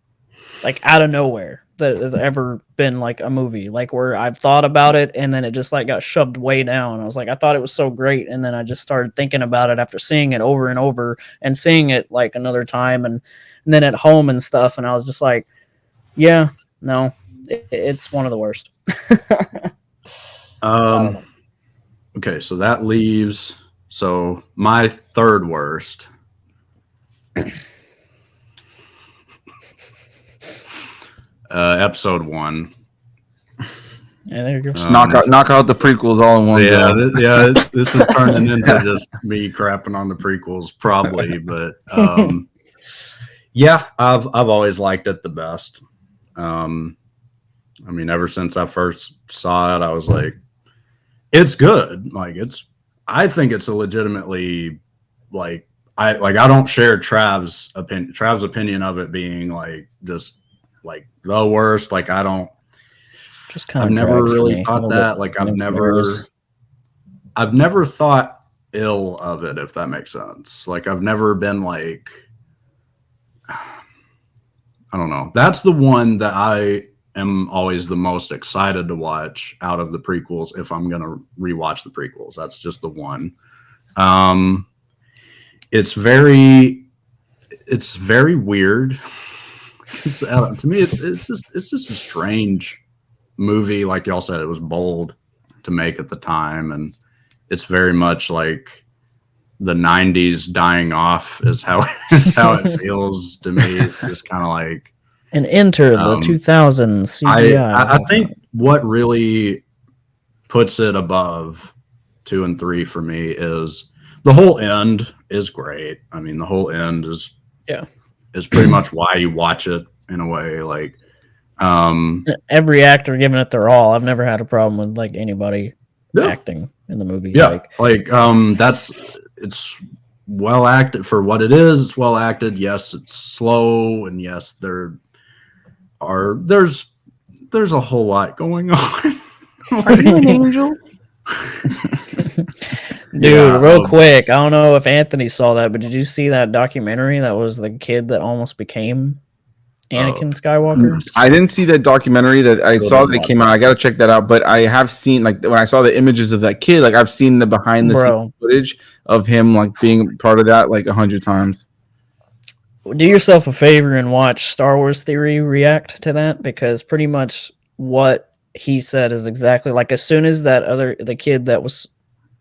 like out of nowhere that has ever been like a movie, like where I've thought about it and then it just like got shoved way down. I was like, I thought it was so great. And then I just started thinking about it after seeing it over and over and seeing it like another time and then at home and stuff. And I was just like, yeah, no, it's one of the worst. Okay. So that leaves, my third worst. Episode 1. Yeah, there you go. Knock out the prequels all in one go. This is turning into just me crapping on the prequels, probably. But I've always liked it the best. I mean, ever since I first saw it, I was like, it's good. Like I think it's a legitimately like I don't share Trav's opinion of it being like just like the worst. Like I don't. Just kind I've of never really thought that. Like I've never thought ill of it, if that makes sense. Like I've never been like, I don't know. That's the one that I am always the most excited to watch out of the prequels. If I'm gonna rewatch the prequels, that's just the one. it's very weird. To me, it's just a strange movie. Like y'all said, it was bold to make at the time, and it's very much like the 90s dying off is how it feels to me. It's just kind of like, and enter the 2000s CGI. I think what really puts it above 2 and 3 for me is the whole end is great. I mean, the whole end is pretty much why you watch it in a way. Like, every actor giving it their all. I've never had a problem with like anybody acting in the movie. Yeah, it's well acted for what it is. It's well acted. Yes, it's slow, and yes, there's a whole lot going on. Are you an angel? Dude, real quick, I don't know if Anthony saw that, but did you see that documentary that was the kid that almost became Anakin Skywalker? I didn't see that documentary. That I saw that it came out. I gotta check that out. But I have seen, like, when I saw the images of that kid, like I've seen the behind the scenes footage of him like being part of that like 100 times. Do yourself a favor and watch Star Wars Theory react to that, because pretty much what he said is exactly like, as soon as the kid that was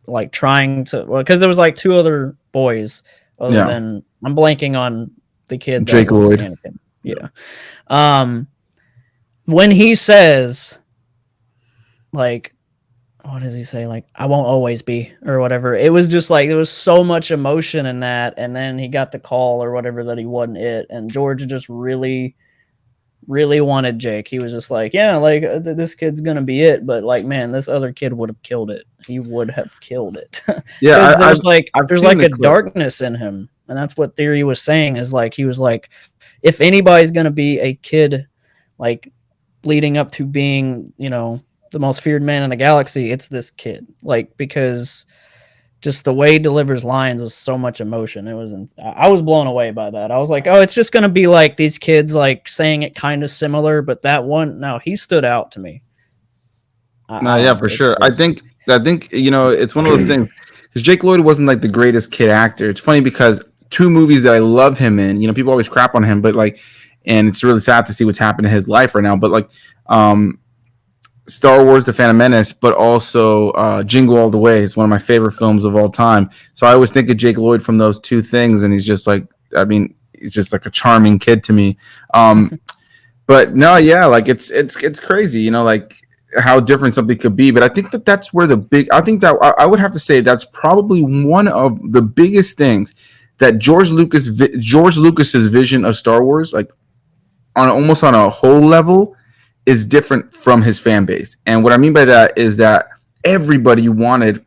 like trying to, because there was like 2 other boys other than, I'm blanking on the kid that Jake was Lloyd. Anakin. Yeah. When he says, like, what does he say? Like, I won't always be, or whatever. It was just like, there was so much emotion in that. And then he got the call or whatever that he wasn't it. And George just really, really wanted Jake. He was just like, yeah, like this kid's going to be it. But like, man, this other kid would have killed it. He would have killed it. Yeah. There's like a darkness in him. And that's what Theory was saying, is like, he was like, if anybody's going to be a kid, like leading up to being, you know, the most feared man in the galaxy, it's this kid. Like, because just the way he delivers lines was so much emotion. I was blown away by that. I was like, oh, it's just going to be like these kids like saying it kind of similar, but that one, no, he stood out to me. Yeah, for sure. Crazy. I think, you know, it's one of those things, because Jake Lloyd wasn't like the greatest kid actor. It's funny because 2 movies that I love him in, you know, people always crap on him, but like, and it's really sad to see what's happened in his life right now, but like, Star Wars: The Phantom Menace, but also Jingle All the Way. It's one of my favorite films of all time. So I always think of Jake Lloyd from those 2 things, and he's just like, I mean, he's just like a charming kid to me. But no, yeah, like it's crazy, you know, like how different something could be. But I think that's where I think that I would have to say that's probably one of the biggest things that George Lucas's vision of Star Wars, like almost on a whole level, is different from his fan base. And what I mean by that is that everybody wanted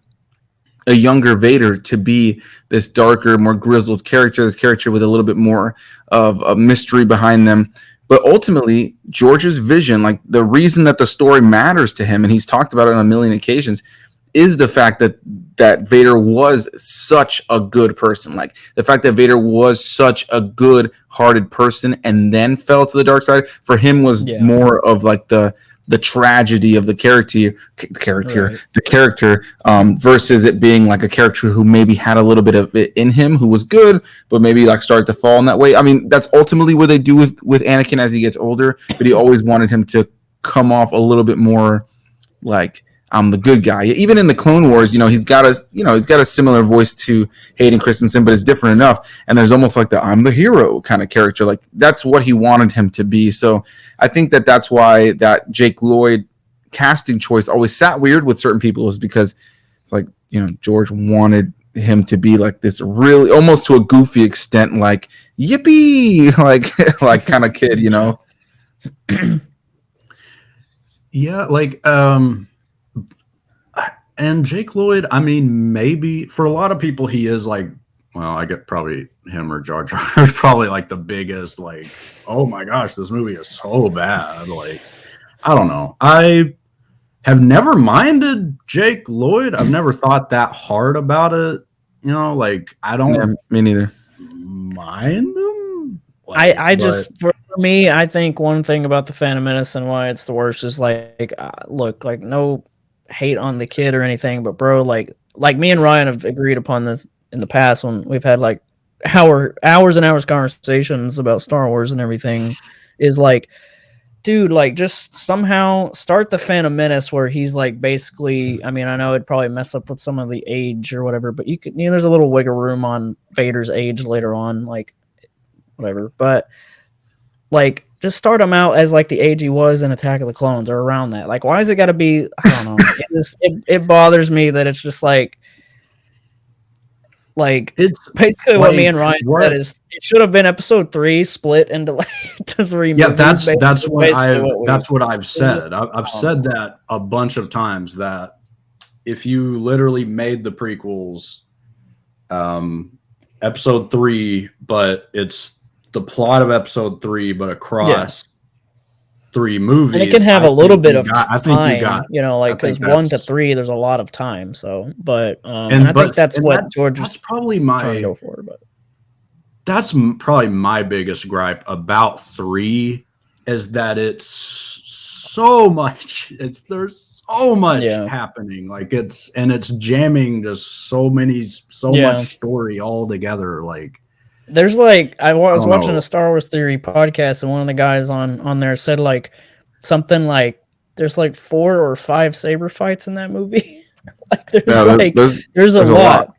a younger Vader to be this darker, more grizzled character, this character with a little bit more of a mystery behind them. But ultimately, George's vision, like the reason that the story matters to him, and he's talked about it on a million occasions, is the fact that Vader was such a good person. Like the fact that Vader was such a good-hearted person and then fell to the dark side, for him was more of like the tragedy of the character, versus it being like a character who maybe had a little bit of it in him, who was good, but maybe like started to fall in that way. I mean, that's ultimately what they do with Anakin as he gets older, but he always wanted him to come off a little bit more like, I'm the good guy. Even in the Clone Wars, you know, he's got a similar voice to Hayden Christensen, but it's different enough. And there's almost like the I'm the hero kind of character. Like that's what he wanted him to be. So I think that's why that Jake Lloyd casting choice always sat weird with certain people, is because it's like, you know, George wanted him to be like this really almost to a goofy extent, like yippee, like kind of kid, you know? Yeah. Like, and Jake Lloyd, I mean, maybe for a lot of people, he is like, well, I get probably him or Jar Jar is probably like the biggest, like, oh my gosh, this movie is so bad. Like, I don't know. I have never minded Jake Lloyd. I've never thought that hard about it. You know, like, I don't. Me neither. Mind him. Like, for me, I think one thing about the Phantom Menace and why it's the worst is like, look, like no hate on the kid or anything, but bro, like me and Ryan have agreed upon this in the past when we've had like hours and hours conversations about Star Wars and everything is like, dude, like just somehow start the Phantom Menace where he's like basically, I mean, I know it'd probably mess up with some of the age or whatever, but there's a little wiggle room on Vader's age later on, like whatever, but like just start him out as like the age he was in Attack of the Clones or around that. Like, why is it got to be? I don't know. It bothers me that it's just like it's basically what me and Ryan said is it should have been episode 3 split into like the 3 movies. Yeah, that's what I've said. I've said that a bunch of times, that if you literally made the prequels episode 3, but it's the plot of episode 3 but across 3 movies, and it can have a little bit of time. I think you got, like because 1 to 3 there's a lot of time. So, but I think that's what George is probably trying to go for. But that's probably my biggest gripe about 3 is that it's so much. There's so much happening. Like it's jamming just so much story all together. Like. There's like I was watching a Star Wars Theory podcast, and one of the guys on there said like something like there's like 4 or 5 saber fights in that movie. Like there's a lot.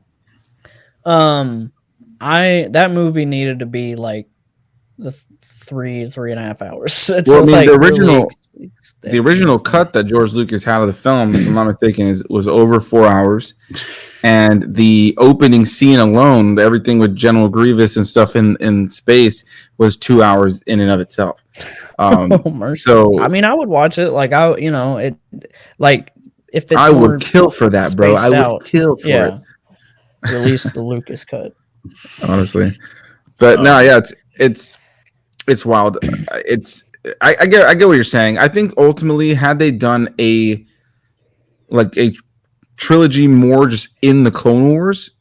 That movie needed to be like the 3.5 hours. It's well, I mean, like the original cut that George Lucas had of the film, if I'm not mistaken, was over 4 hours. And the opening scene alone, everything with General Grievous and stuff in space, was 2 hours in and of itself. So I mean, I would watch it. Like if it's I would kill for that, bro. I would kill for it. Release the Lucas cut, honestly. But no, yeah, it's wild. I get what you're saying. I think ultimately, had they done a trilogy more just in the Clone Wars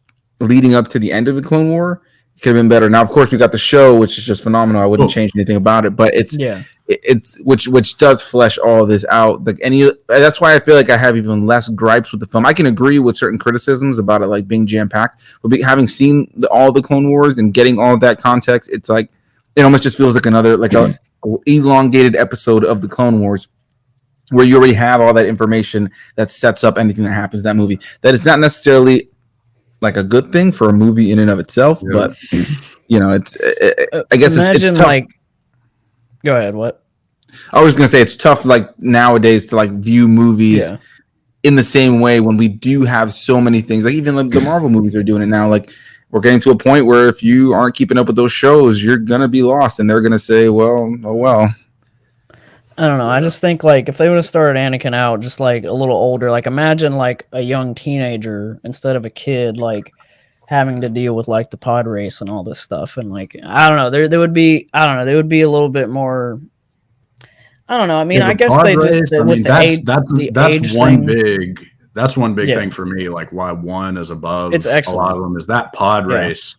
leading up to the end of the Clone War, it could have been better. Now, of course, we got the show, which is just phenomenal. I wouldn't change anything about it, but it's which does flesh all of this out. Like that's why I feel like I have even less gripes with the film. I can agree with certain criticisms about it, like being jam packed, but having seen all the Clone Wars and getting all of that context, it's like it almost just feels like another a elongated episode of the Clone Wars, where you already have all that information that sets up anything that happens in that movie. That is not necessarily like a good thing for a movie in and of itself, but it's. I guess it's tough. Like, go ahead. What? I was gonna say it's tough, like nowadays, to like view movies in the same way when we do have so many things. Like even like the Marvel movies are doing it now. Like we're getting to a point where if you aren't keeping up with those shows, you're gonna be lost, and they're gonna say, "Well, oh well." I don't know. I just think like if they would have started Anakin out just like a little older, like imagine like a young teenager instead of a kid, like having to deal with like the pod race and all this stuff, and like I don't know, there would be they would be a little bit more. I don't know. I mean, I guess they just that's one big thing for me. Like why 1 is above it's excellent. A lot of them is that pod race.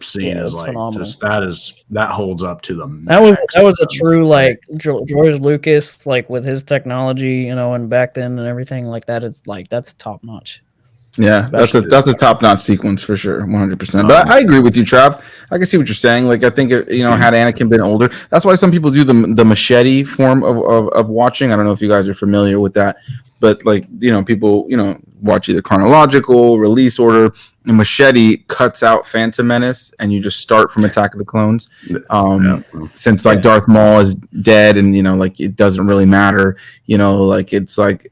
Scene is like phenomenal. That holds up to them. That was a true like George Lucas, like with his technology, and back then and everything like that is like that's top notch. Yeah, that's a top notch sequence for sure, 100%. But I agree with you, Trav. I can see what you're saying. Like I think had Anakin been older, that's why some people do the machete form of watching. I don't know if you guys are familiar with that, but like people watch either chronological release order. And Machete cuts out Phantom Menace, and you just start from Attack of the Clones. Since like Darth Maul is dead, and like it doesn't really matter. Like it's like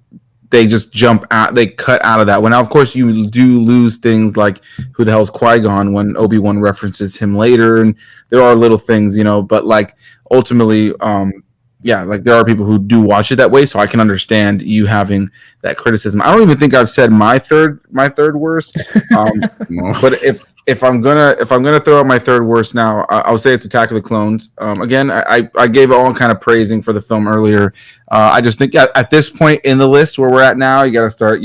they just jump out, they cut out of that. Well, now of course you do lose things like who the hell's Qui-Gon when Obi-Wan references him later, and there are little things, but like ultimately, like there are people who do watch it that way, so I can understand you having that criticism. I don't even think I've said my third worst. But if I'm gonna throw out my third worst now, I'll say it's Attack of the Clones. Again, I gave all kind of praising for the film earlier. I just think at this point in the list where we're at now, you got to start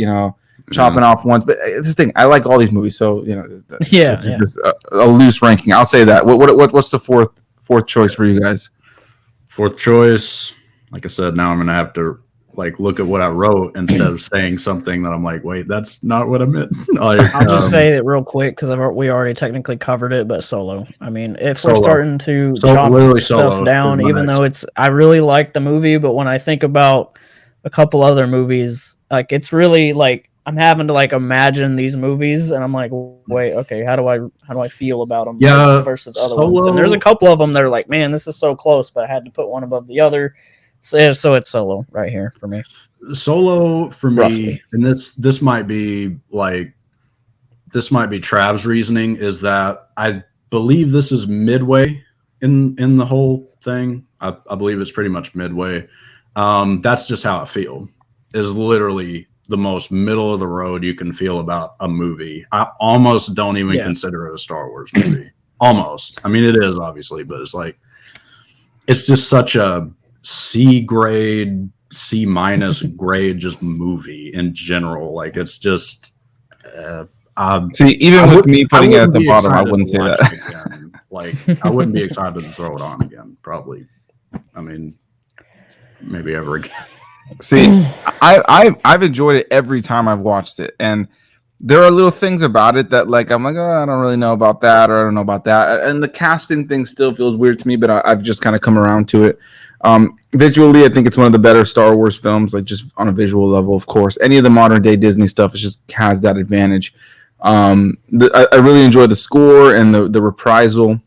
chopping off ones. But this thing, I like all these movies, so it's just a loose ranking. I'll say that. What's the fourth choice for you guys? Fourth choice, like I said, now I'm gonna have to like look at what I wrote instead of saying something that I'm like, wait, that's not what I meant. Like, I'll just say it real quick because we already technically covered it, but Solo. I mean, if Solo. we're starting to literally chop Solo stuff down, is my even next. though I really like the movie, but when I think about a couple other movies, like it's really like I'm having to like imagine these movies, and I'm like, wait, okay, how do I feel about them? Yeah, like, versus other ones, and there's a couple of them that are like, man, this is so close, but I had to put one above the other. So it's Solo right here for me. Solo for me, Roughly. and this might be Trav's reasoning, is that I believe this is midway in the whole thing. I believe it's pretty much midway. That's just how I feel. Is literally the most middle of the road you can feel about a movie. I almost don't even consider it a Star Wars movie. Almost. I mean, it is obviously, but it's like it's just such a C grade, C minus grade, just movie in general. Like it's just. See, even with me putting it at the bottom, I wouldn't say that. Like I wouldn't be excited to throw it on again. Probably. I mean, maybe ever again. See, I've enjoyed it every time I've watched it, and there are little things about it that like I'm like, oh, I don't really know about that, or I don't know about that, and the casting thing still feels weird to me, but I've just kind of come around to it. Visually, I think it's one of the better Star Wars films, like just on a visual level. Of course, any of the modern day Disney stuff just has that advantage. I really enjoy the score and the reprisal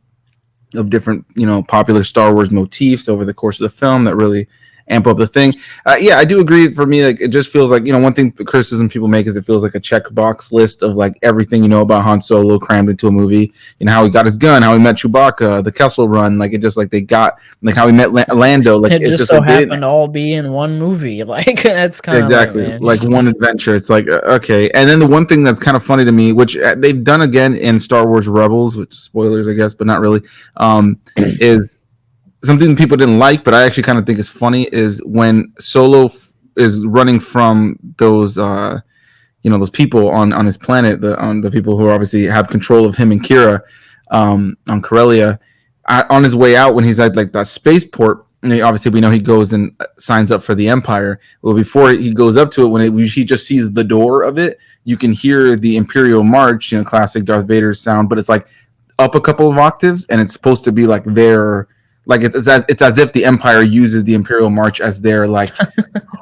of different popular Star Wars motifs over the course of the film that really amp up the thing. I do agree. For me, like it just feels like one thing criticism people make is it feels like a checkbox list of like everything about Han Solo crammed into a movie. How he got his gun, how he met Chewbacca, the Kessel Run. Like it just like they got like how he met Lando. Like it just so happened to all be in one movie. Like that's kind of exactly like one adventure. It's like okay. And then the one thing that's kind of funny to me, which they've done again in Star Wars Rebels, which spoilers I guess, but not really, is something people didn't like, but I actually kind of think is funny, is when Solo is running from those, those people on his planet, the people who obviously have control of him and Kira, on Corellia, on his way out when he's at like that spaceport. Obviously, we know he goes and signs up for the Empire. Well, before he goes up to it, when he just sees the door of it, you can hear the Imperial March, classic Darth Vader sound, but it's like up a couple of octaves, and it's supposed to be like their. Like it's as if the Empire uses the Imperial March as their like,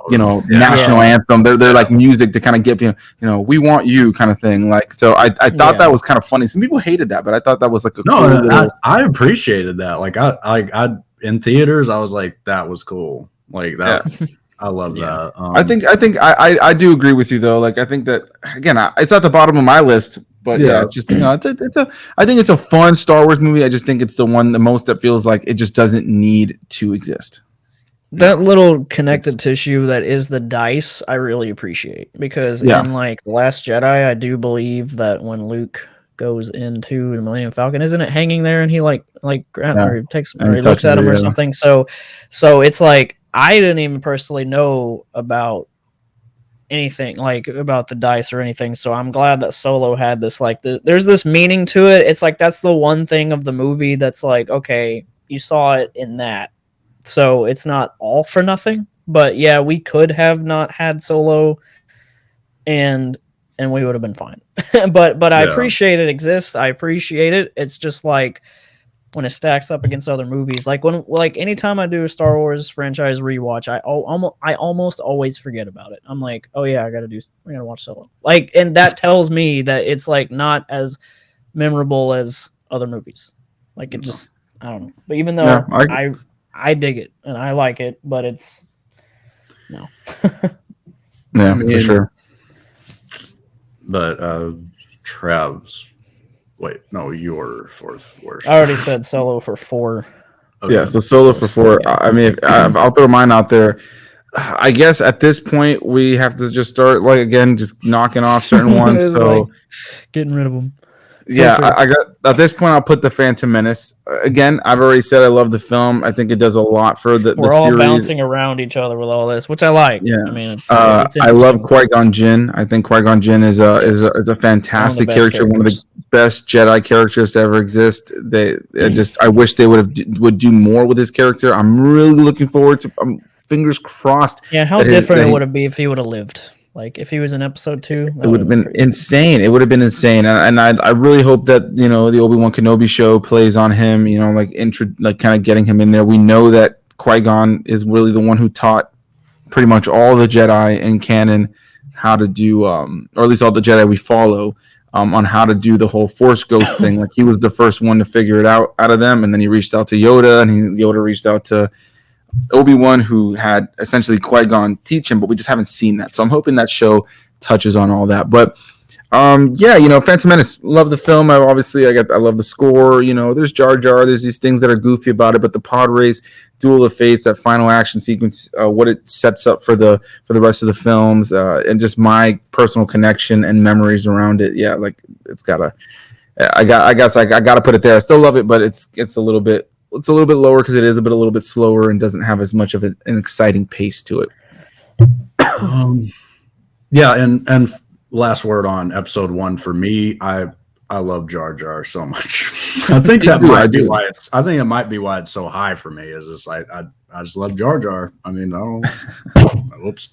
national anthem. They're like music to kind of get we want you kind of thing. Like so, I thought that was kind of funny. Some people hated that, but I thought that was like a cool little... I appreciated that. Like I in theaters, I was like that was cool. Like that. Yeah. I love that. I do agree with you though. Like I think that again, it's at the bottom of my list. But it's just I think it's a fun Star Wars movie. I just think it's the most that feels like it just doesn't need to exist. That little connective tissue that is the dice, I really appreciate because in like The Last Jedi, I do believe that when Luke goes into the Millennium Falcon, isn't it hanging there and he or he takes or he looks at him or something. So it's like I didn't even personally know about anything like about the dice or anything, so I'm glad that Solo had this there's this meaning to it. It's like that's the one thing of the movie that's like, okay, you saw it in that, so it's not all for nothing. But yeah, we could have not had Solo and we would have been fine. but I appreciate it exists. I appreciate it. It's just like when it stacks up against other movies, anytime I do a Star Wars franchise rewatch, I almost always forget about it. I'm like, oh yeah, we're gonna watch Solo. And that tells me that it's like not as memorable as other movies. Like it just, I don't know. But even though I dig it and I like it, but it's no. Yeah, for sure. But Trav's. Wait, no, you're fourth worst. I already said Solo for 4. Okay. Yeah, so Solo for 4. I mean, I'll throw mine out there. I guess at this point we have to just start just knocking off certain ones. So getting rid of them. Yeah, I got at this point. I'll put the Phantom Menace. Again, I've already said I love the film. I think it does a lot for the We're all series. Bouncing around each other with all this, which I like. Yeah, I mean, it's I love Qui-Gon Jinn. I think Qui-Gon Jinn is a fantastic character, one of the best Jedi characters to ever exist. I wish they would do more with his character. I'm really looking forward to. I'm fingers crossed. Yeah, how different would it be if he would have lived? Like if he was in episode 2, it would have been insane. It would have been insane, and I really hope that the Obi-Wan Kenobi show plays on him. Like kind of getting him in there. We know that Qui-Gon is really the one who taught pretty much all the Jedi in canon how to do, or at least all the Jedi we follow, on how to do the whole Force Ghost thing. Like he was the first one to figure it out of them, and then he reached out to Yoda, and Yoda reached out to Obi-Wan, who had essentially Qui-Gon teach him, but we just haven't seen that. So I'm hoping that show touches on all that. But Phantom Menace, love the film. I love the score. There's Jar Jar. There's these things that are goofy about it, but the pod race, Duel of Fates, that final action sequence, what it sets up for the rest of the films, and just my personal connection and memories around it. Yeah, like it's gotta. I gotta put it there. I still love it, but it's a little bit lower because it is a little bit slower and doesn't have as much of an exciting pace to it. Yeah, and last word on episode 1 for me, I love Jar Jar so much. I think that might be why it might be why it's so high for me. Is just I just love Jar Jar. I mean, I don't. Whoops.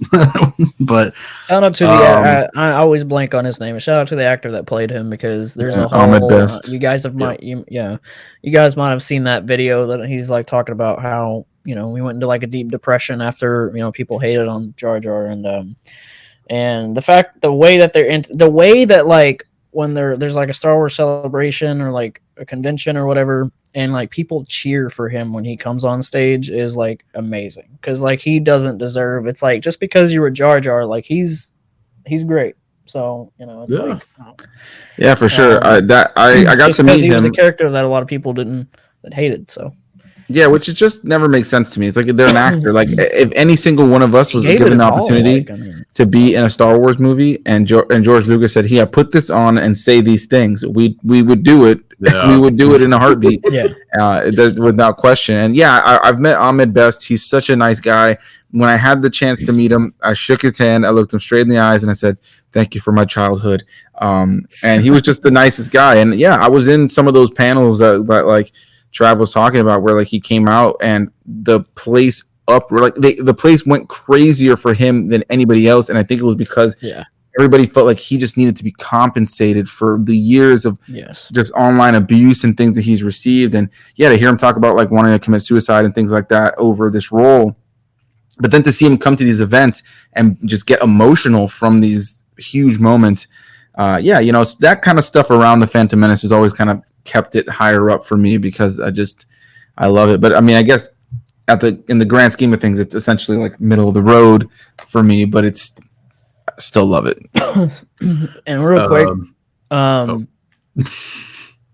But shout out to the I always blank on his name. Shout out to the actor that played him, because there's a whole you guys might have seen that video that he's like talking about how we went into like a deep depression after people hated on Jar Jar, and the way that like when there's like a Star Wars celebration or like a convention or whatever, and like people cheer for him when he comes on stage is like amazing, because like he doesn't deserve, it's like just because you were Jar Jar, like he's great. So it's like yeah, for sure. I got to meet him. He was a character that a lot of people that hated. So yeah, which it just never makes sense to me. It's like they're an actor. Like if any single one of us was given the opportunity to be in a Star Wars movie, and George Lucas said, "Here, put this on and say these things," we would do it. Yeah. We would do it in a heartbeat. Without question. And yeah, I've met Ahmed Best. He's such a nice guy. When I had the chance to meet him, I shook his hand. I looked him straight in the eyes, and I said, "Thank you for my childhood." And he was just the nicest guy. And yeah, I was in some of those panels that like Trav was talking about, where like he came out and the place the place went crazier for him than anybody else, and I think it was because everybody felt like he just needed to be compensated for the years of just online abuse and things that he's received. And to hear him talk about like wanting to commit suicide and things like that over this role, but then to see him come to these events and just get emotional from these huge moments, that kind of stuff around the Phantom Menace has always kind of kept it higher up for me, because I love it. But I mean, I guess in the grand scheme of things, it's essentially like middle of the road for me, but I still love it. And real quick,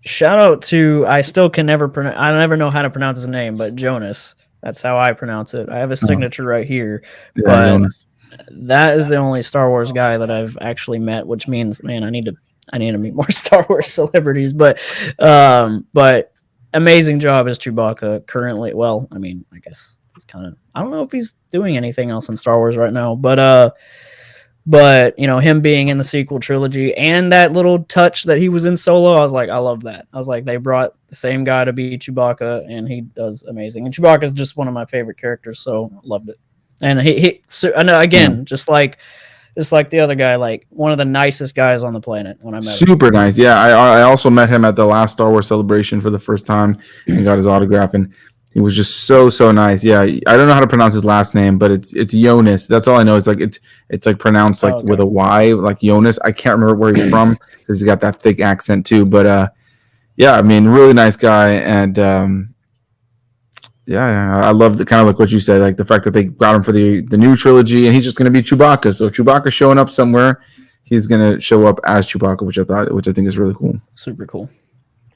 shout out to, I never know how to pronounce his name, but Jonas. That's how I pronounce it. I have his signature right here. But Jonas. That is the only Star Wars guy that I've actually met, which means, man, I need to meet more Star Wars celebrities. But amazing job as Chewbacca currently. Well, I mean, I guess it's kind of, I don't know if he's doing anything else in Star Wars right now, but him being in the sequel trilogy and that little touch that he was in Solo, I was like, I love that. I was like, they brought the same guy to be Chewbacca, and he does amazing. And Chewbacca is just one of my favorite characters, so loved it. And just like the other guy, like one of the nicest guys on the planet when I met him. Super nice. Yeah, I also met him at the last Star Wars celebration for the first time and got his autograph, and he was just so so nice. Yeah, I don't know how to pronounce his last name, but it's Jonas. That's all I know. It's like pronounced like with a Y, like Jonas. I can't remember where he's from because he's got that thick accent too. But I mean, really nice guy, and I love the kind of like what you said, like the fact that they got him for the new trilogy, and he's just going to be Chewbacca. So Chewbacca showing up somewhere, he's going to show up as Chewbacca, which I think is really cool. Super cool.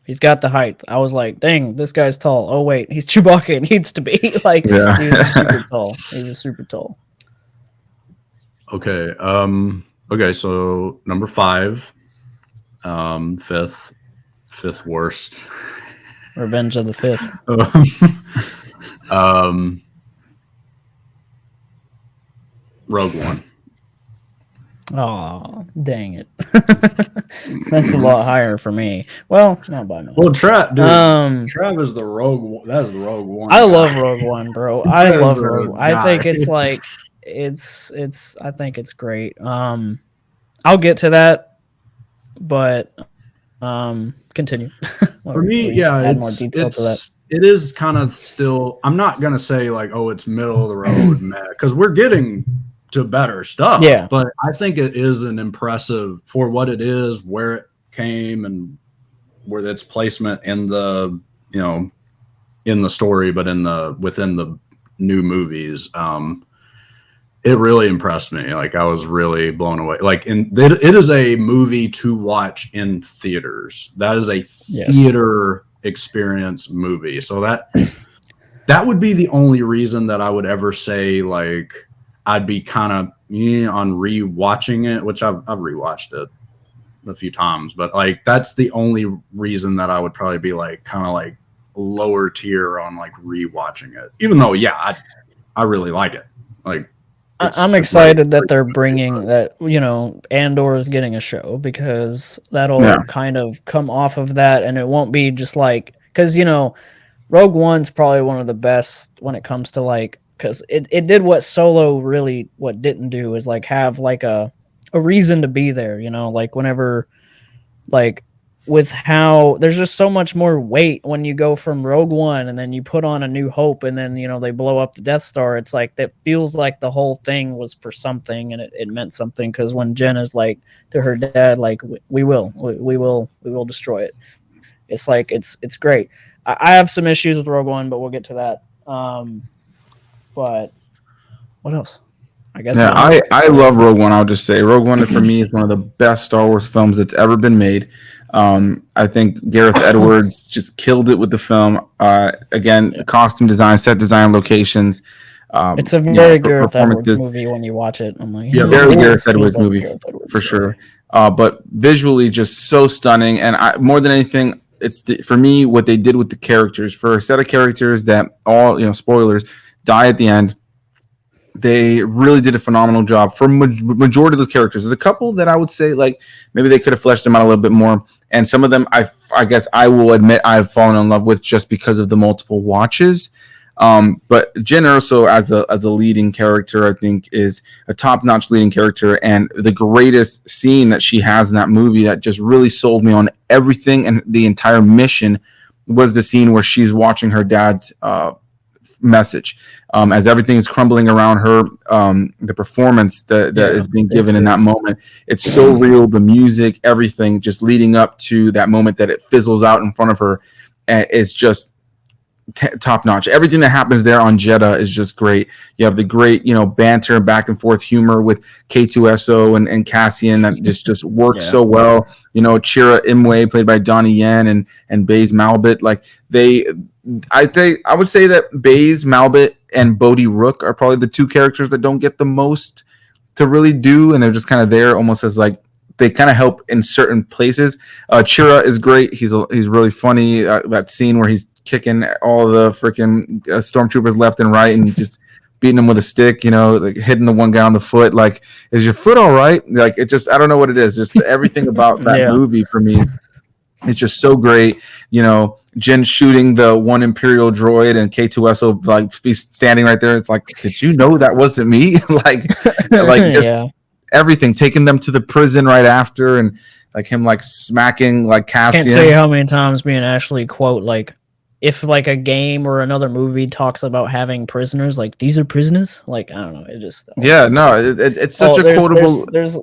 He's got the height. I was like, dang, this guy's tall. Oh wait, he's Chewbacca. It needs to be like, he was super tall. He was super tall. Okay. Okay. So number 5, fifth worst. Revenge of the Fifth. Rogue One. Oh, dang it. That's a lot higher for me. Well, not by much. Well, Trav, dude, Um, Trav is the Rogue. That's the Rogue One. I guy. love Rogue One, bro. I That is love the Rogue. I guy. think it's like I think it's great. I'll get to that, but continue. For me, Please yeah, add more detail to that. it is kind of still. I'm not gonna say like, oh, it's middle of the road, man, because we're getting to better stuff. Yeah. But I think it is an impressive for what it is, where it came, and where its placement in the in the story, but within the new movies. It really impressed me. Like I was really blown away. Like it is a movie to watch in theaters. That is a theater experience movie. So that would be the only reason that I would ever say like I'd be kind of on rewatching it, which I've rewatched it a few times, but like that's the only reason that I would probably be like kind of like lower tier on like rewatching it. Even though, yeah, I really like it. Like. I'm excited that they're bringing that, Andor is getting a show because that'll kind of come off of that, and it won't be just like, because, Rogue One's probably one of the best when it comes to like, because it did what Solo really, what didn't do is like have like a reason to be there, like whenever, like, with how there's just so much more weight when you go from Rogue One and then you put on A New Hope and then they blow up the Death Star. It's like that feels like the whole thing was for something, and it meant something, because when Jen is like to her dad, like we will destroy it. It's like it's great. I have some issues with Rogue One, but we'll get to that. But what else? I guess. Yeah, I love Rogue One. I'll just say Rogue One for me is one of the best Star Wars films that's ever been made. I think Gareth Edwards just killed it with the film. Again, costume design, set design, locations. It's a very Gareth Edwards movie when you watch it. I'm like, very Gareth Edwards movie for sure. But visually, just so stunning. And more than anything, it's for me what they did with the characters. For a set of characters that all spoilers die at the end. They really did a phenomenal job for majority of those characters. There's a couple that I would say like maybe they could have fleshed them out a little bit more, and some of them I guess I will admit I've fallen in love with just because of the multiple watches. But Jyn Erso as a leading character, I think, is a top-notch leading character, and the greatest scene that she has in that movie that just really sold me on everything and the entire mission was the scene where she's watching her dad's message as everything is crumbling around her. The performance that is being given in that moment, it's so real. The music, everything just leading up to that moment that it fizzles out in front of her is just top notch. Everything that happens there on Jeddah is just great. You have the great banter and back and forth humor with K2SO and Cassian that just works so well. Chira Imwe played by Donnie Yen and Baze Malbit, like I would say that Baze Malbit and Bodhi Rook are probably the two characters that don't get the most to really do, and they're just kind of there almost as like they kind of help in certain places. Chira is great. He's really funny. That scene where he's kicking all the freaking stormtroopers left and right and just beating them with a stick, like hitting the one guy on the foot. Like, is your foot all right? Like, it just, I don't know what it is. Just everything about that movie for me, it's just so great. Jyn shooting the one Imperial droid and K2SO like be standing right there. It's like, did you know that wasn't me? like just everything, taking them to the prison right after, and like him like smacking like Cassian. Can't tell you how many times me and Ashley quote like, if like a game or another movie talks about having prisoners, like these are prisoners, like I don't know, it just it's such a quotable. It's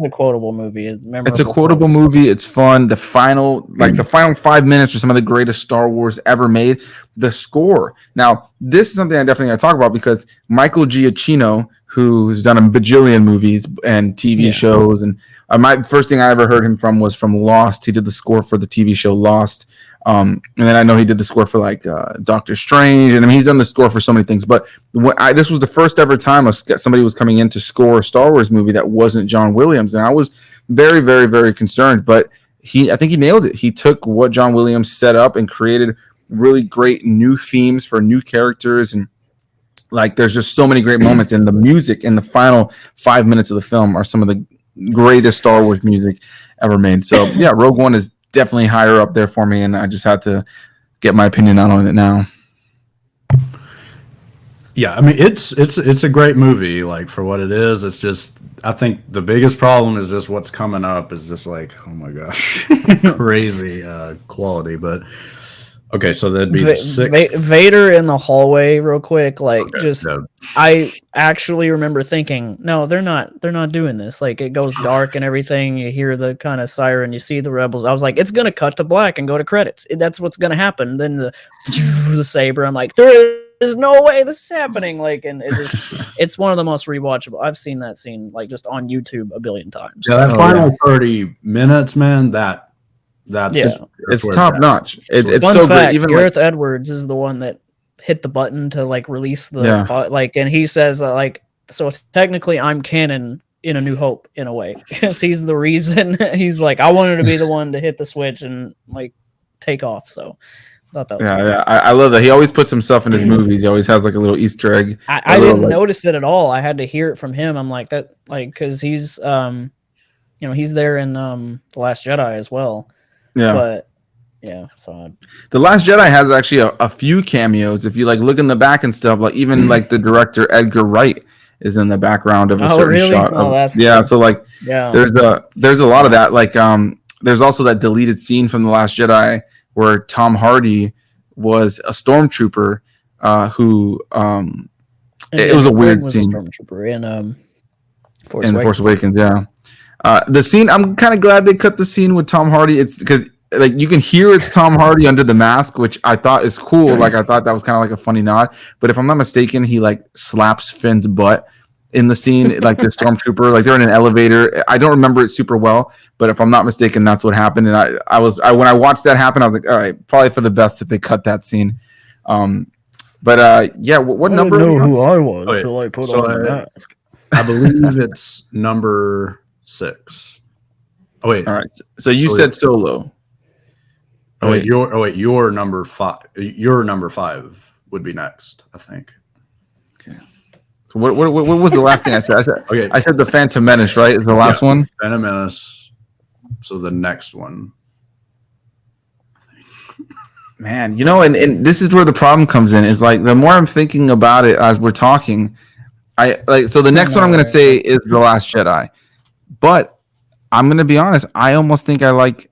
a quotable movie. It's a quotable movie. It's fun. The final 5 minutes are some of the greatest Star Wars ever made. The score. Now, this is something I definitely got to talk about because Michael Giacchino, who's done a bajillion movies and TV shows, and my first thing I ever heard him from was from Lost. He did the score for the TV show Lost. And then I know he did the score for like Doctor Strange, and I mean he's done the score for so many things. But this was the first ever time somebody was coming in to score a Star Wars movie that wasn't John Williams, and I was very, very, very concerned. But I think he nailed it. He took what John Williams set up and created really great new themes for new characters, and like there's just so many great moments. And the music in the final 5 minutes of the film are some of the greatest Star Wars music ever made. So yeah, Rogue One is definitely higher up there for me, and I just had to get my opinion out on it now. Yeah, I mean it's a great movie, like for what it is. It's just I think the biggest problem is just what's coming up is just like, oh my gosh, crazy quality. But okay, so that'd be the sixth. Vader in the hallway, real quick. Like, Okay, I actually remember thinking, no, they're not doing this. Like, it goes dark and everything. You hear the kind of siren, you see the rebels. I was like, it's gonna cut to black and go to credits. That's what's gonna happen. Then the saber. I'm like, there's no way this is happening. Like, and it's one of the most rewatchable. I've seen that scene like just on YouTube a billion times. Yeah, that final 30 minutes, man. That's It's top notch. It's Fun so fact, great. Even Gareth Edwards is the one that hit the button to like release the like, and he says like, so technically I'm canon in A New Hope in a way, because he's the reason. He's like, I wanted to be the one to hit the switch and like take off. So I thought that was cool. I love that. He always puts himself in his movies. He always has like a little Easter egg. I didn't notice it at all. I had to hear it from him. I'm like that, like, because he's he's there in The Last Jedi as well. Yeah. But yeah, so The Last Jedi has actually a few cameos. If you like look in the back and stuff, like even like the director Edgar Wright is in the background of a certain shot. That's cool. So like there's a lot of that. Like there's also that deleted scene from The Last Jedi where Tom Hardy was a stormtrooper who it was a weird scene. Stormtrooper in Force Awakens, yeah. The scene, I'm kind of glad they cut the scene with Tom Hardy. It's because like you can hear it's Tom Hardy under the mask, which I thought is cool. Like I thought that was kind of like a funny nod. But if I'm not mistaken, he like slaps Finn's butt in the scene, like the stormtrooper, like they're in an elevator. I don't remember it super well, but if I'm not mistaken, that's what happened. And I when I watched that happen, I was like, all right, probably for the best if they cut that scene. But yeah, what number? I didn't know who I was until I put on that. I believe it's number 6. Oh wait. All right. So you said Solo. Your number 5. Your number 5 would be next, I think. Okay. So what was the last thing I said? I said the Phantom Menace, right? Is the last one? Phantom Menace. So the next one. Man, and this is where the problem comes in. Is like the more I'm thinking about it as we're talking, so the next one I'm gonna say is The Last Jedi. But I'm gonna be honest, I almost think I like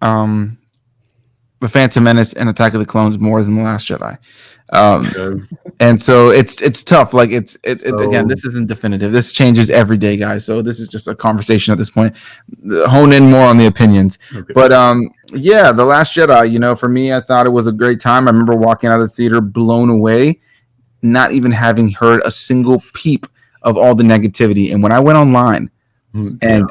The Phantom Menace and Attack of the Clones more than The Last Jedi. And so it's tough. Like it's again, this isn't definitive. This changes every day, guys. So this is just a conversation at this point. Hone in more on the opinions. Okay. But yeah, The Last Jedi, for me, I thought it was a great time. I remember walking out of the theater blown away, not even having heard a single peep of all the negativity. And when I went online and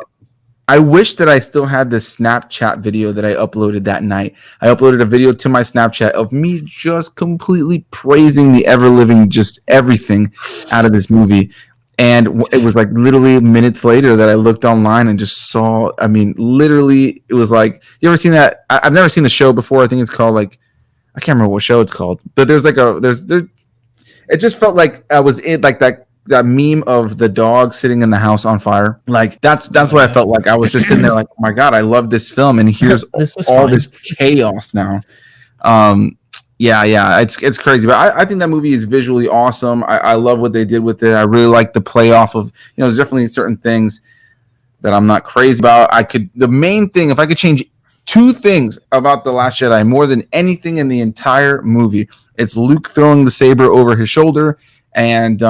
I wish that I still had this Snapchat video that I uploaded that night. I uploaded a video to my Snapchat of me just completely praising the ever-living just everything out of this movie. And it was like literally minutes later that I looked online and just saw, literally it was like, you ever seen that? I've never seen the show before. I think it's called like, I can't remember what show it's called, but there's like it just felt like I was in like that meme of the dog sitting in the house on fire. Like that's what I felt like. I was just sitting there like, oh my God, I love this film. And here's this chaos now. Yeah, it's crazy. But I think that movie is visually awesome. I love what they did with it. I really like the playoff of, there's definitely certain things that I'm not crazy about. The main thing, if I could change 2 things about The Last Jedi more than anything in the entire movie, it's Luke throwing the saber over his shoulder and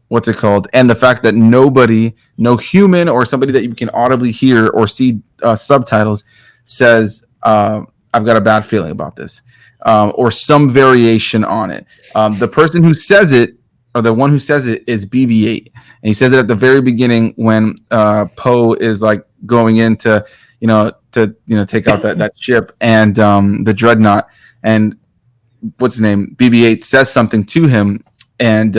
what's it called? And the fact that no human or somebody that you can audibly hear or see subtitles says, I've got a bad feeling about this, or some variation on it. The person who says it, or the one who says it, is BB-8. And he says it at the very beginning when Poe is like going in to take out that ship and the dreadnought. And what's his name? BB-8 says something to him, and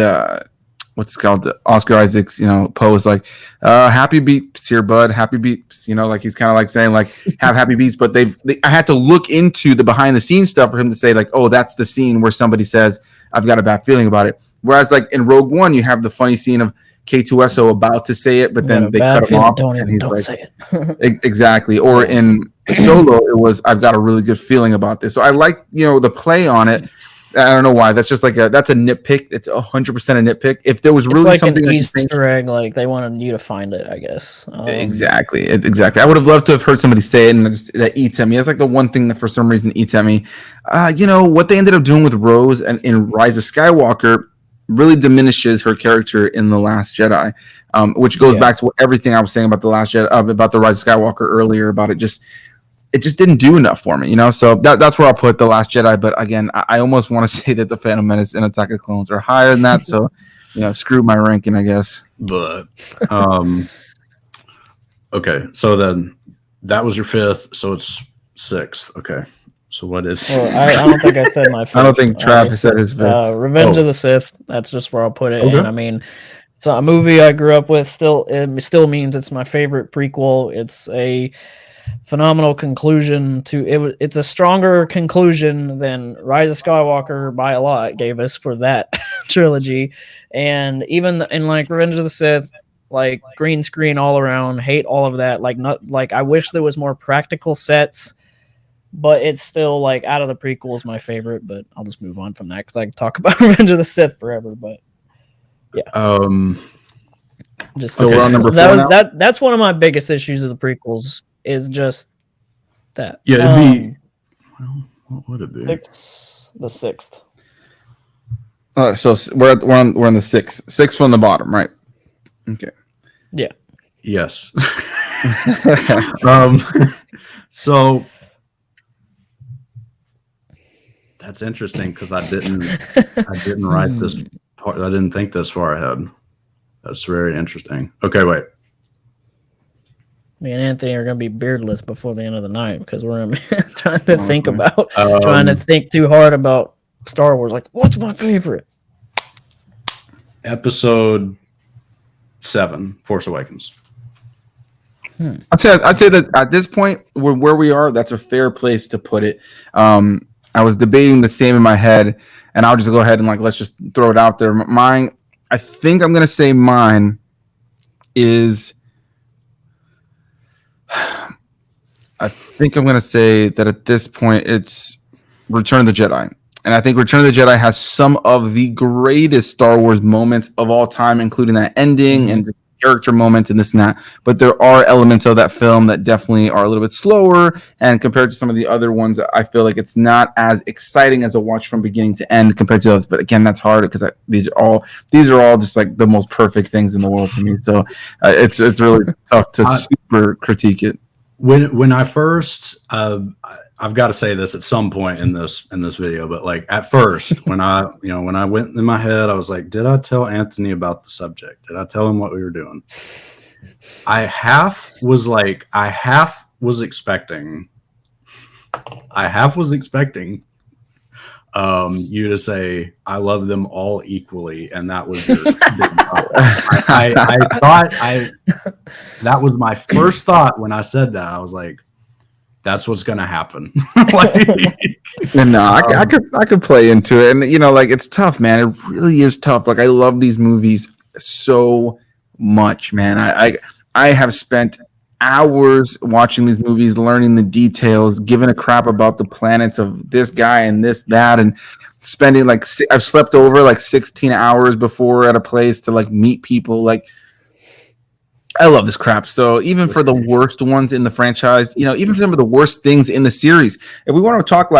what's it called? Oscar Isaac's, Poe is like, happy beeps here, bud. Happy beeps. Like he's kind of like saying like, have happy beeps. But I had to look into the behind the scenes stuff for him to say like, oh, that's the scene where somebody says, I've got a bad feeling about it. Whereas like in Rogue One, you have the funny scene of K2SO about to say it, but then they cut him off, and he's like, say it. exactly. Or in Solo, it was, I've got a really good feeling about this. So I like, the play on it. I don't know why. That's just like that's a nitpick. It's 100% a nitpick. If there was really it's like something an Easter egg, like they wanted you to find it, I guess. Exactly. I would have loved to have heard somebody say it, and that eats at me. That's like the one thing that for some reason eats at me. What they ended up doing with Rose and in Rise of Skywalker really diminishes her character in The Last Jedi, which goes back to everything I was saying about The Last Jedi, about the Rise of Skywalker earlier, about it just didn't do enough for me, So that's where I'll put The Last Jedi. But again, I almost want to say that The Phantom Menace and Attack of Clones are higher than that. So, screw my ranking, I guess. But okay, so then that was your fifth, so it's sixth. Okay, so what is? Well, I don't think I said my fifth. I don't think Trav said his fifth. Revenge of the Sith. That's just where I'll put it. Okay. And I mean, it's a movie I grew up with. It still means it's my favorite prequel. It's a phenomenal conclusion to it. It's a stronger conclusion than Rise of Skywalker by a lot gave us for that trilogy. And even in like Revenge of the Sith, like green screen all around, hate all of that. Like I wish there was more practical sets, but it's still like out of the prequels my favorite. But I'll just move on from that because I can talk about Revenge of the Sith forever. But yeah, just so we're on number 4 now? That's one of my biggest issues of the prequels is just that. Yeah, it'd be. Well, what would it be? The sixth. So we're on the sixth from the bottom, right? Okay. Yeah. Yes. So that's interesting because I didn't write this part. I didn't think this far ahead. That's very interesting. Okay, wait. Me and Anthony are going to be beardless before the end of the night because we're trying to think too hard about Star Wars. Like, what's my favorite? Episode 7, Force Awakens. I'd say that at this point, where we are, that's a fair place to put it. I was debating the same in my head, and I'll just go ahead and let's just throw it out there. Mine, I think I'm gonna say mine is. I think I'm gonna say that at this point it's Return of the Jedi. And I think Return of the Jedi has some of the greatest Star Wars moments of all time, including that ending and the character moments and this and that. But there are elements of that film that definitely are a little bit slower. And compared to some of the other ones, I feel like it's not as exciting as a watch from beginning to end compared to those. But again, that's hard because these are all just like the most perfect things in the world to me. So it's really tough to super critique it. When I first, I've got to say this at some point in this video, but like at first, when I went in my head, I was like, did I tell Anthony about the subject? Did I tell him what we were doing? I half was expecting you to say I love them all equally, and that was your I thought that was my first thought when I said that. I was like, that's what's gonna happen. I could play into it, and it's tough, man. It really is tough. Like I love these movies so much, man. I have spent hours watching these movies, learning the details, giving a crap about the planets of this guy and that, and spending I've slept over 16 hours before at a place to meet people. I love this crap. So even for the worst ones in the franchise, even for some of the worst things in the series, if we want to talk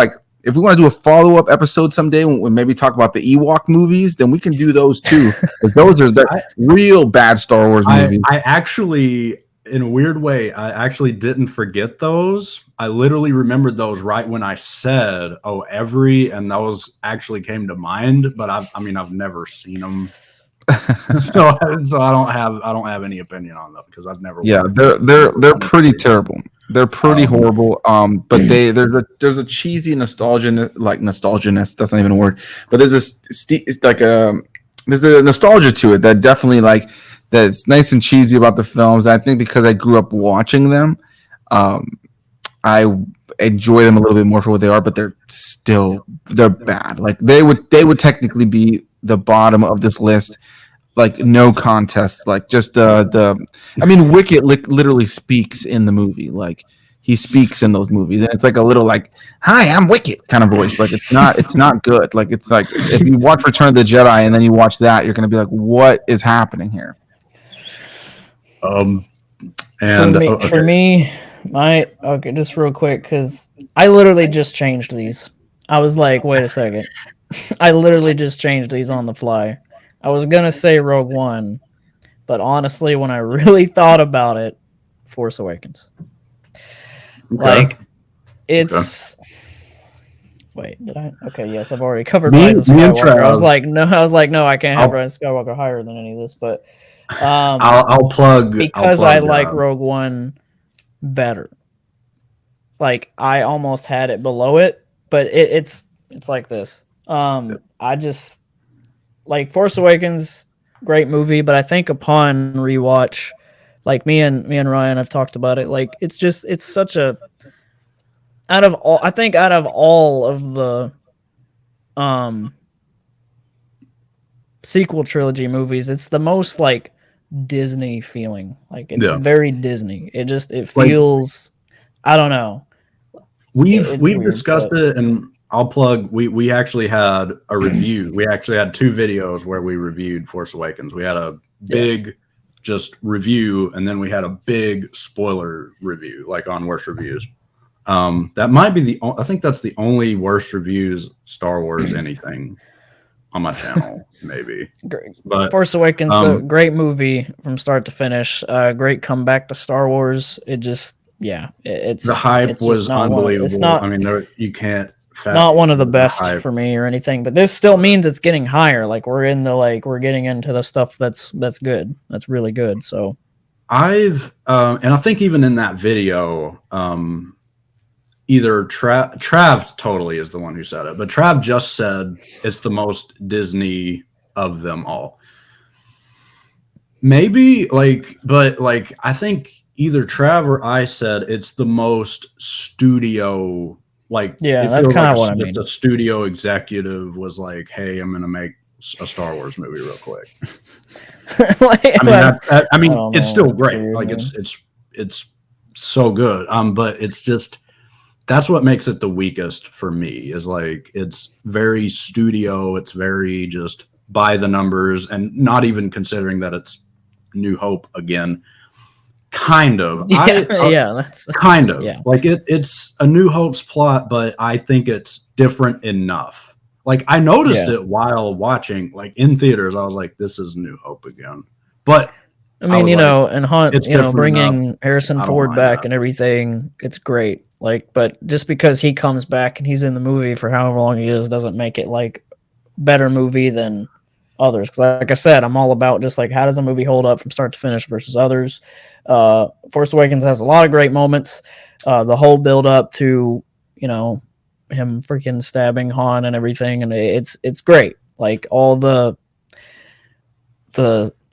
if we want to do a follow-up episode someday when we maybe talk about the Ewok movies, then we can do those too. But those are the real bad Star Wars movies. I actually, in a weird way, I actually didn't forget those. I literally remembered those right when I said, and those actually came to mind, but I've never seen them. so I don't have any opinion on them because I've never. Yeah, they're pretty terrible. They're pretty horrible. But there's a cheesy nostalgia-ness. That's not even a word. But there's there's a nostalgia to it that definitely that's nice and cheesy about the films. I think because I grew up watching them, I enjoy them a little bit more for what they are, but they're bad. Like they would technically be the bottom of this list, like no contest. Like just I mean, Wicket literally speaks in the movie. Like he speaks in those movies, and it's like a little like, "Hi, I'm Wicket" kind of voice. Like it's not good. Like it's like if you watch Return of the Jedi and then you watch that, you're gonna be like, "What is happening here?" And for me, just real quick, because I literally just changed these. I was like, wait a second. I literally just changed these on the fly. I was gonna say Rogue One, but honestly, when I really thought about it, Force Awakens. Okay. Like, it's. Wait, did I? Okay, yes, I've already covered Me- Rise of me and Skywalker. I was Trav- like, no, I can't have I'll- Rise of Skywalker higher than any of this, but I'll plug because I'll I plug, like Rogue One better. Like I almost had it below it, but it's like this. I just like Force Awakens, great movie, but I think upon rewatch, like me and Ryan have talked about it. Like it's such a out of all of the sequel trilogy movies, it's the most like Disney feeling. Like it's very Disney. It feels I don't know. We've weird, discussed it, and I'll plug. We actually had a review. We actually had 2 videos where we reviewed Force Awakens. We had a big just review, and then we had a big spoiler review, like on worst reviews. That might be I think that's the only worst reviews Star Wars anything on my channel, maybe. Great. But Force Awakens, the great movie from start to finish. Great comeback to Star Wars. It just it's the hype was unbelievable. It's not. I mean, you can't. Not one of the best for me or anything, but this still means it's getting higher. Like we're getting into the stuff that's good. That's really good. So and I think even in that video, either Trav totally is the one who said it, but Trav just said it's the most Disney of them all. Maybe but I think either Trav or I said it's the most studio. That's kind of what I mean. Just a studio executive was like, "Hey, I'm gonna make a Star Wars movie real quick." I mean, it's still great. Weird, like it's so good. But it's just that's what makes it the weakest for me. Is like it's very studio. It's very just by the numbers, and not even considering that it's New Hope again. Kind of. That's kind of like it's a New Hope's plot, but I think it's different enough. Like I noticed it while watching, like in theaters. I was like, "This is New Hope again." But I mean, and Han, bringing Harrison Ford back and everything, it's great. Like, but just because he comes back and he's in the movie for however long he is, doesn't make it like better movie than others. Because, like I said, I'm all about just like how does a movie hold up from start to finish versus others. Force Awakens has a lot of great moments. The whole build up to him freaking stabbing Han and everything, and it's great. Like all the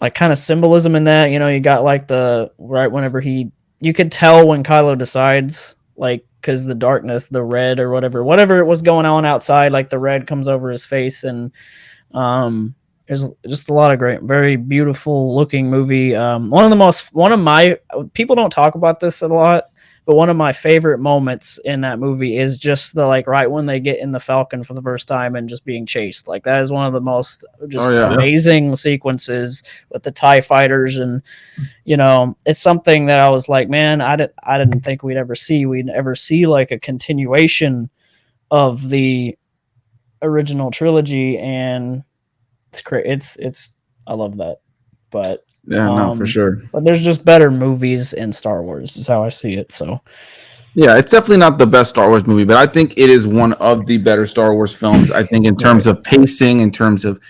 like kind of symbolism in that. You got like whenever you could tell when Kylo decides, like because the darkness, the red or whatever it was going on outside, like the red comes over his face, and there's just a lot of great, very beautiful looking movie. One of my people don't talk about this a lot, but one of my favorite moments in that movie is just the right when they get in the Falcon for the first time and just being chased. Like that is one of the most amazing sequences with the TIE fighters, and it's something that I was like, man, I didn't think we'd ever see like a continuation of the original trilogy, and it's great. It's I love that, but for sure. But there's just better movies in Star Wars, is how I see it. So yeah, it's definitely not the best Star Wars movie, but I think it is one of the better Star Wars films. I think in terms of pacing, in terms of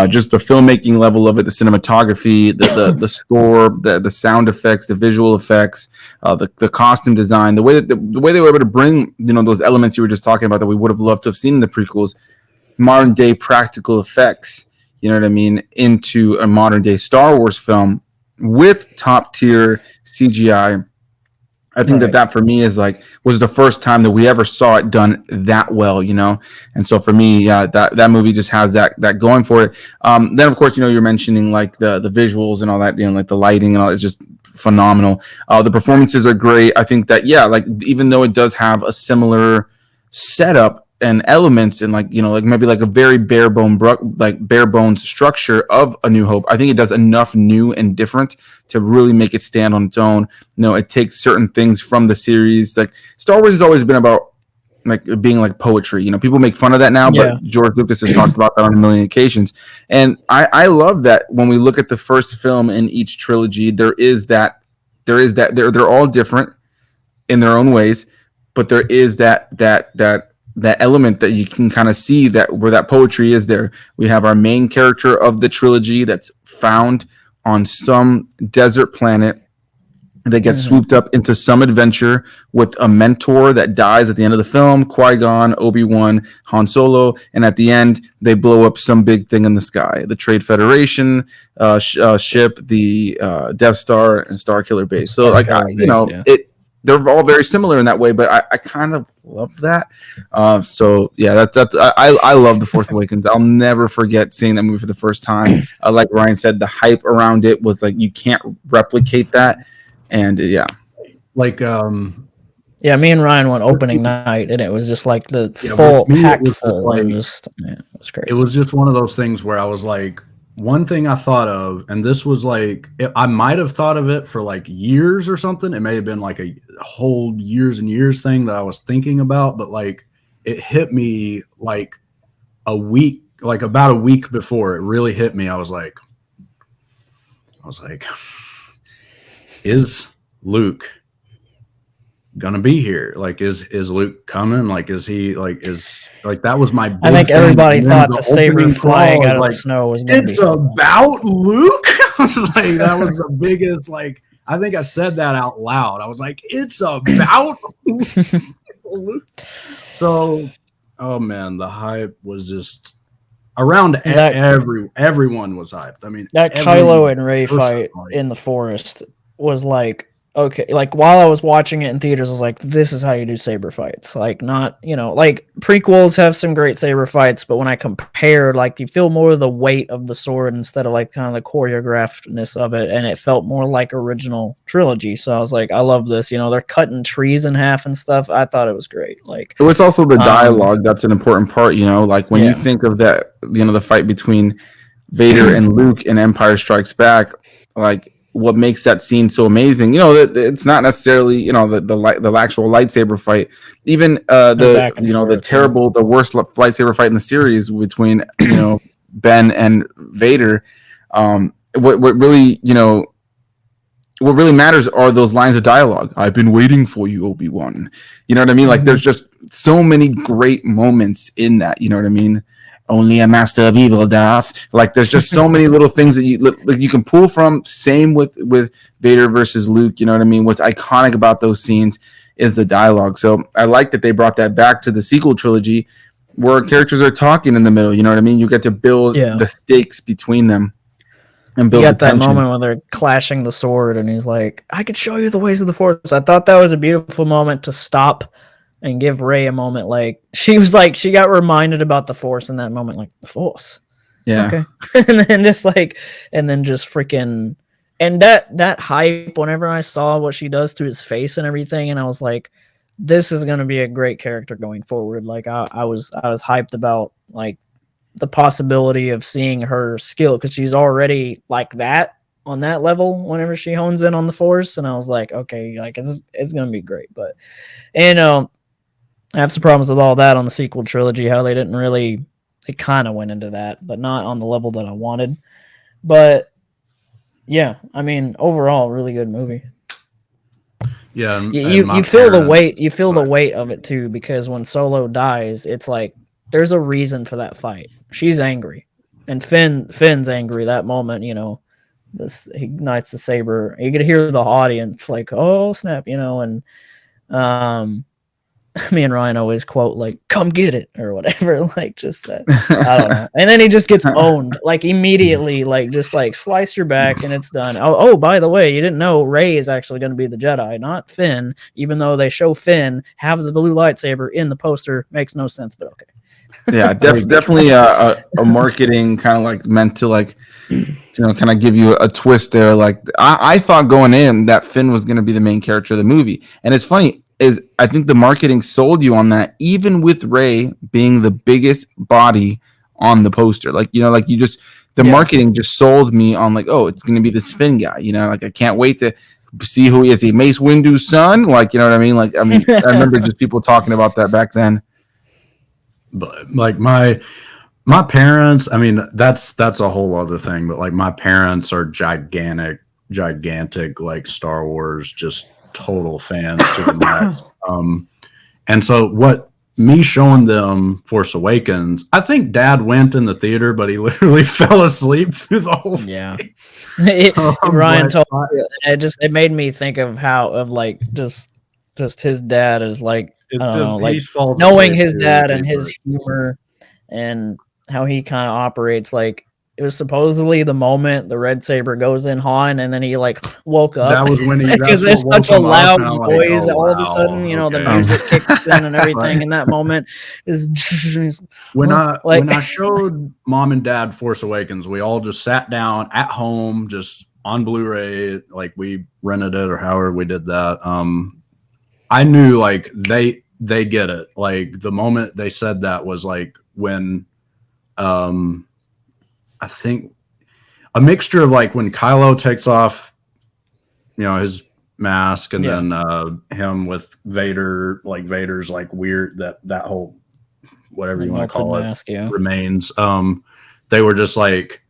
just the filmmaking level of it, the cinematography, the score, the sound effects, the visual effects, the costume design, the way they were able to bring those elements you were just talking about that we would have loved to have seen in the prequels, modern day practical effects, you know what I mean, into a modern day Star Wars film with top tier CGI. I think Right. that for me is like was the first time that we ever saw it done that well, you know. And so for me, yeah, that movie just has that going for it. Then of course, you know, you're mentioning like the visuals and all that, you know, like the lighting and all. It's just phenomenal. The performances are great. I think that like even though it does have a similar setup and elements and like, you know, like maybe like a very bare bones structure of A New Hope, I think it does enough new and different to really make it stand on its own. You know, it takes certain things from the series. Like Star Wars has always been about like being like poetry. You know, people make fun of that now, but George Lucas has talked about that on a million occasions. And I love that when we look at the first film in each trilogy, they're all different in their own ways, but there is that element that you can kind of see that where that poetry is there. We have our main character of the trilogy that's found on some desert planet that gets swooped up into some adventure with a mentor that dies at the end of the film, Qui-Gon, Obi-Wan, Han Solo, and at the end they blow up some big thing in the sky, the Trade Federation ship, the Death Star and Starkiller Base. So like they're all very similar in that way, but I kind of love that. So yeah, I love The Force Awakens. I'll never forget seeing that movie for the first time. Like Ryan said, the hype around it was like you can't replicate that. And yeah, like me and Ryan went opening night, and it was just like the full packed full, and just it was crazy. It was just one of those things where I was like, one thing I thought of, and this was like, I might have thought of it for like years or something. It may have been like a whole years and years thing that I was thinking about, but like it hit me like about a week before it really hit me. I was like, is Luke gonna be here? Like, is Luke coming? Like, is he like that was my big I think thing. everybody thought the the saber flying out of like, the snow was gonna it's be about Luke. I was like, that was the biggest, like, I think I said that out loud. I was like, it's about Luke. So, oh man, the hype was just around. Everyone was hyped. I mean, that Kylo and Rey fight in the forest was like, okay, like while I was watching it in theaters, I was like, this is how you do saber fights. Like, not, you know, like prequels have some great saber fights, but when I compare, like, you feel more of the weight of the sword instead of like kind of the choreographedness of it, and it felt more like original trilogy. So I was like, I love this. You know, they're cutting trees in half and stuff. I thought it was great. Like, it's also the dialogue that's an important part. You know, like when you think of that, you know, the fight between Vader and Luke in Empire Strikes Back, like, what makes that scene so amazing, you know, that it's not necessarily, you know, the actual lightsaber fight, even the worst lightsaber fight in the series between, you know, Ben and Vader. What really, you know, what really matters are those lines of dialogue. I've been waiting for you, Obi-Wan. You know what I mean? Like, there's just so many great moments in that. You know what I mean? Only a master of evil doth. Like, there's just so many little things that you can pull from. Same with Vader versus Luke. You know what I mean? What's iconic about those scenes is the dialogue. So I like that they brought that back to the sequel trilogy, where characters are talking in the middle. You know what I mean? You get to build the stakes between them and build. You got that moment where they're clashing the sword, and he's like, "I could show you the ways of the Force." I thought that was a beautiful moment to stop and give Rey a moment. Like, she was like, she got reminded about the Force in that moment, like, the Force. Yeah. Okay. and then just freaking, and that hype, whenever I saw what she does to his face and everything, and I was like, this is going to be a great character going forward. Like, I was hyped about, like, the possibility of seeing her skill, because she's already like that on that level whenever she hones in on the Force. And I was like, okay, like, it's going to be great. But, and, I have some problems with all that on the sequel trilogy, how they kind of went into that, but not on the level that I wanted. But yeah, I mean, overall, really good movie. Yeah, you feel the weight. You feel the weight of it too, because when Solo dies, it's like there's a reason for that fight. She's angry, and Finn's angry. That moment, you know, he ignites the saber. You could hear the audience like, "Oh snap!" You know, and me and Ryan always quote like "come get it" or whatever, like just that. I don't know. And then he just gets owned like immediately, like just like slice your back and it's done. Oh, by the way, you didn't know Rey is actually going to be the Jedi, not Finn, even though they show Finn have the blue lightsaber in the poster. Makes no sense, but okay. Yeah, definitely a marketing kind of like meant to like, kind of give you a twist there. Like I thought going in that Finn was going to be the main character of the movie. And it's funny is I think the marketing sold you on that, even with Rey being the biggest body on the poster. Like, like you just, the marketing just sold me on like, oh, it's going to be this Finn guy, like I can't wait to see who he is. He Mace Windu's son. Like, you know what I mean? Like, I remember just people talking about that back then. But like my parents, I mean, that's a whole other thing. But like my parents are gigantic like Star Wars, just total fans to the max. And so what me showing them Force Awakens, I think Dad went in the theater, but he literally fell asleep through the whole thing. Ryan told me, it made me think of like just his dad is like. Knowing his dad and his humor and how he kind of operates, like it was supposedly the moment the red saber goes in Han, and then he like woke up. That was when he because it's such a loud noise. All of a sudden, the music kicks in and everything. In that moment, is when I showed Mom and Dad Force Awakens, we all just sat down at home, just on Blu-ray, like we rented it or however we did that. I knew like they get it. Like the moment they said that was like when I think a mixture of like when Kylo takes off his mask and then him with Vader, like Vader's like weird that whole whatever you want to call mask, remains. They were just like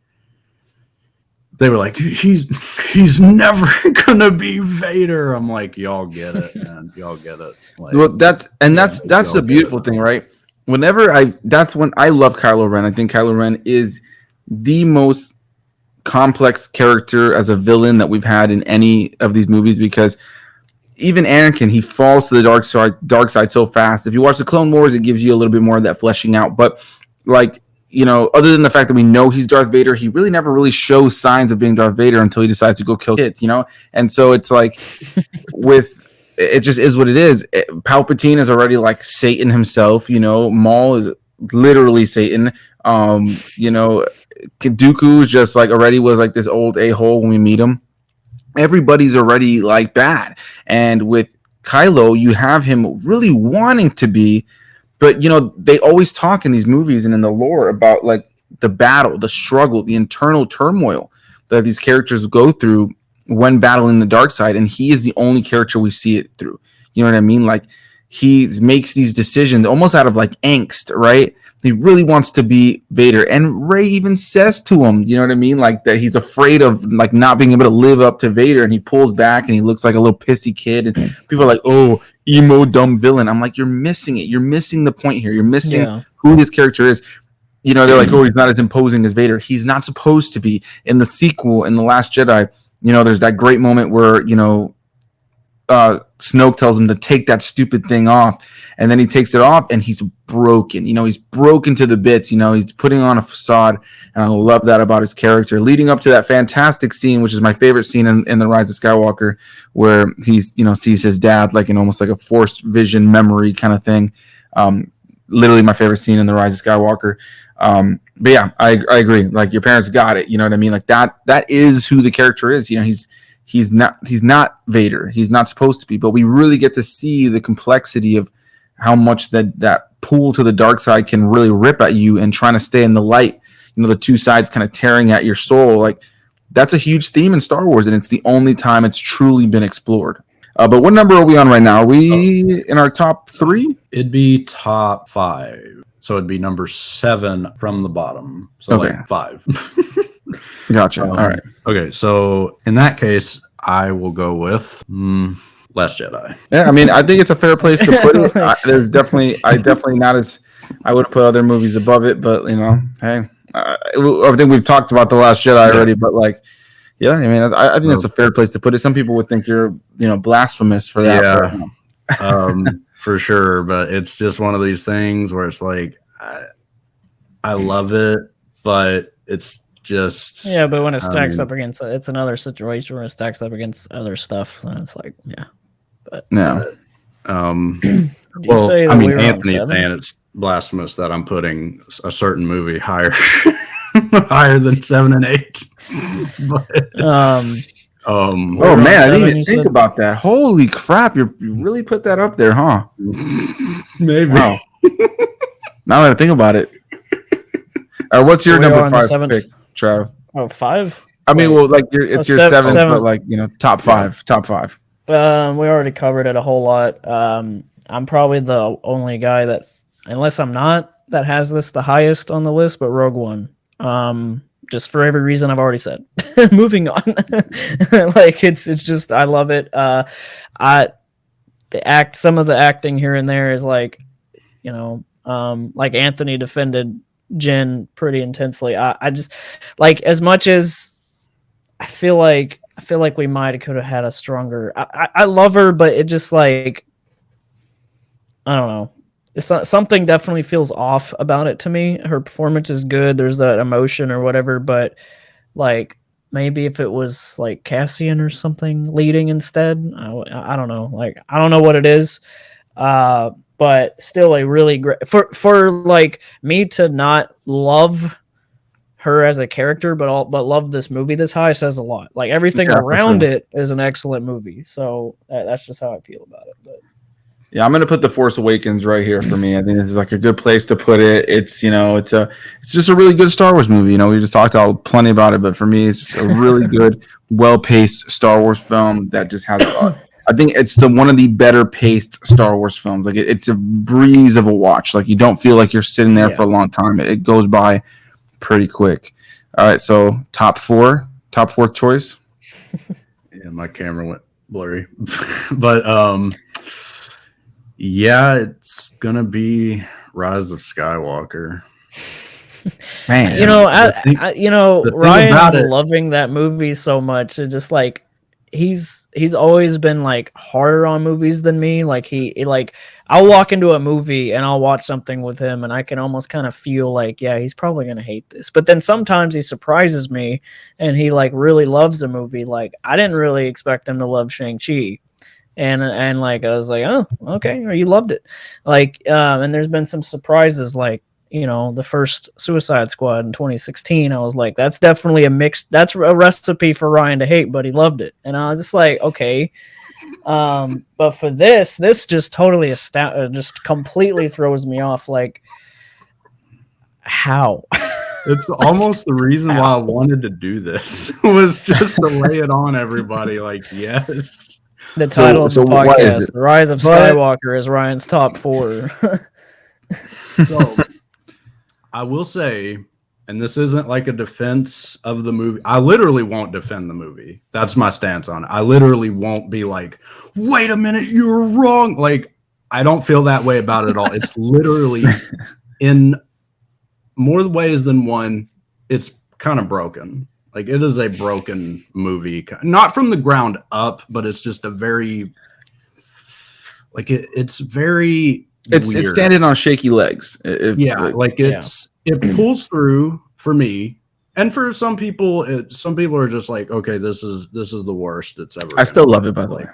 he's never gonna be Vader. I'm like, y'all get it, man. Y'all get it. Like, well, that's the beautiful thing, right? That's when I love Kylo Ren. I think Kylo Ren is the most complex character as a villain that we've had in any of these movies, because even Anakin, he falls to the dark side so fast. If you watch the Clone Wars, it gives you a little bit more of that fleshing out. But like, other than the fact that we know he's Darth Vader, he really never really shows signs of being Darth Vader until he decides to go kill kids, And so it's like it just is what it is. Palpatine is already like Satan himself, Maul is literally Satan. Dooku is just like already was like this old a-hole when we meet him. Everybody's already like bad. And with Kylo, you have him really wanting to be. But, they always talk in these movies and in the lore about like the battle, the struggle, the internal turmoil that these characters go through when battling the dark side. And he is the only character we see it through. You know what I mean? Like he makes these decisions almost out of like angst, right? He really wants to be Vader. And Rey even says to him, you know what I mean? Like that he's afraid of like not being able to live up to Vader. And he pulls back and he looks like a little pissy kid. And people are like, oh, emo dumb villain. I'm like, you're missing it. You're missing the point here. You're missing who this character is. They're like, oh, he's not as imposing as Vader. He's not supposed to be. In the sequel, in The Last Jedi, there's that great moment where, Snoke tells him to take that stupid thing off, and then he takes it off and he's broken. He's broken to the bits. He's putting on a facade, and I love that about his character. Leading up to that fantastic scene, which is my favorite scene in The Rise of Skywalker, where he's sees his dad like in almost like a forced vision memory kind of thing. Literally my favorite scene in The Rise of Skywalker. But yeah, I agree. Like your parents got it. You know what I mean? Like that is who the character is. He's not Vader. He's not supposed to be, but we really get to see the complexity of how much that pull to the dark side can really rip at you and trying to stay in the light. The two sides kind of tearing at your soul. Like that's a huge theme in Star Wars, and it's the only time it's truly been explored. But what number are we on right now? Are we in our top 3? It'd be top 5. So it'd be number 7 from the bottom. So okay. Like 5. Gotcha. All right. Okay, so in that case, I will go with Last Jedi. Yeah, I mean, I think it's a fair place to put it. I definitely not as I would put other movies above it, but hey, I think we've talked about The Last Jedi already, but like, yeah, I mean, I think that's a fair place to put it. Some people would think you're, blasphemous for that. Yeah. for sure. But it's just one of these things where it's like, I love it, but it's just But when it stacks up against, it's another situation where it stacks up against other stuff, and it's like, But well, I mean, Anthony's saying it's blasphemous that I'm putting a certain movie higher higher than 7 and 8. But, oh man, I didn't even think about that. Holy crap, you really put that up there, huh? Maybe. Wow. Now that I think about it. What's your number 5 pick, Trav? Oh, 5? I mean, well, like it's your 7, but like, you know, top 5. We already covered it a whole lot. I'm probably the only guy that, unless I'm not, that has this the highest on the list, but Rogue One. Just for every reason I've already said. Moving on. Like it's just, I love it. Some of the acting here and there is like, you know, like Anthony defended Jen pretty intensely. I just, like, as much as I feel like we might could have had a stronger. I love her, but it just like, I don't know. It's not, something definitely feels off about it to me. Her performance is good. There's that emotion or whatever, but like maybe if it was like Cassian or something leading instead, I don't know. Like I don't know what it is. But still a really great for like me to not love her as a character, but love this movie this high says a lot. Like everything around it is an excellent movie. So that's just how I feel about it. But yeah, I'm gonna put The Force Awakens right here for me. I think this is like a good place to put it. It's, you know, it's just a really good Star Wars movie. You know, we just talked plenty about it, but for me, it's just a really good, well-paced Star Wars film that just has. I think it's one of the better paced Star Wars films. Like it's a breeze of a watch. Like you don't feel like you're sitting there for a long time. It goes by pretty quick. All right, so top fourth choice. Yeah, my camera went blurry, but yeah, it's gonna be Rise of Skywalker. Man, you know, Ryan loving that movie so much. It just like he's always been like harder on movies than me. Like he like I'll walk into a movie and I'll watch something with him and I can almost kind of feel like, yeah, he's probably going to hate this. But then sometimes he surprises me and he like really loves a movie. Like I didn't really expect him to love Shang-Chi. And like I was like, oh, okay, or you loved it. Like and there's been some surprises, like, you know, the first Suicide Squad in 2016. I was like, that's definitely that's a recipe for Ryan to hate, but he loved it. And I was just like, okay. But for this just totally just completely throws me off. Like, how? It's almost the reason why I wanted to do this was just to lay it on everybody. Like, yes. The title of the podcast, The Rise of Skywalker, is Ryan's top 4. So, I will say, and this isn't like a defense of the movie. I literally won't defend the movie. That's my stance on it. I literally won't be like, wait a minute, you're wrong. Like, I don't feel that way about it at all. It's literally, in more ways than one, it's kind of broken. Like, it is a broken movie. Not from the ground up, but it's just a very, like, it's very It's standing on shaky legs. It pulls through for me, and for some people are just like, okay, this is the worst it's ever. I still love it, by the way.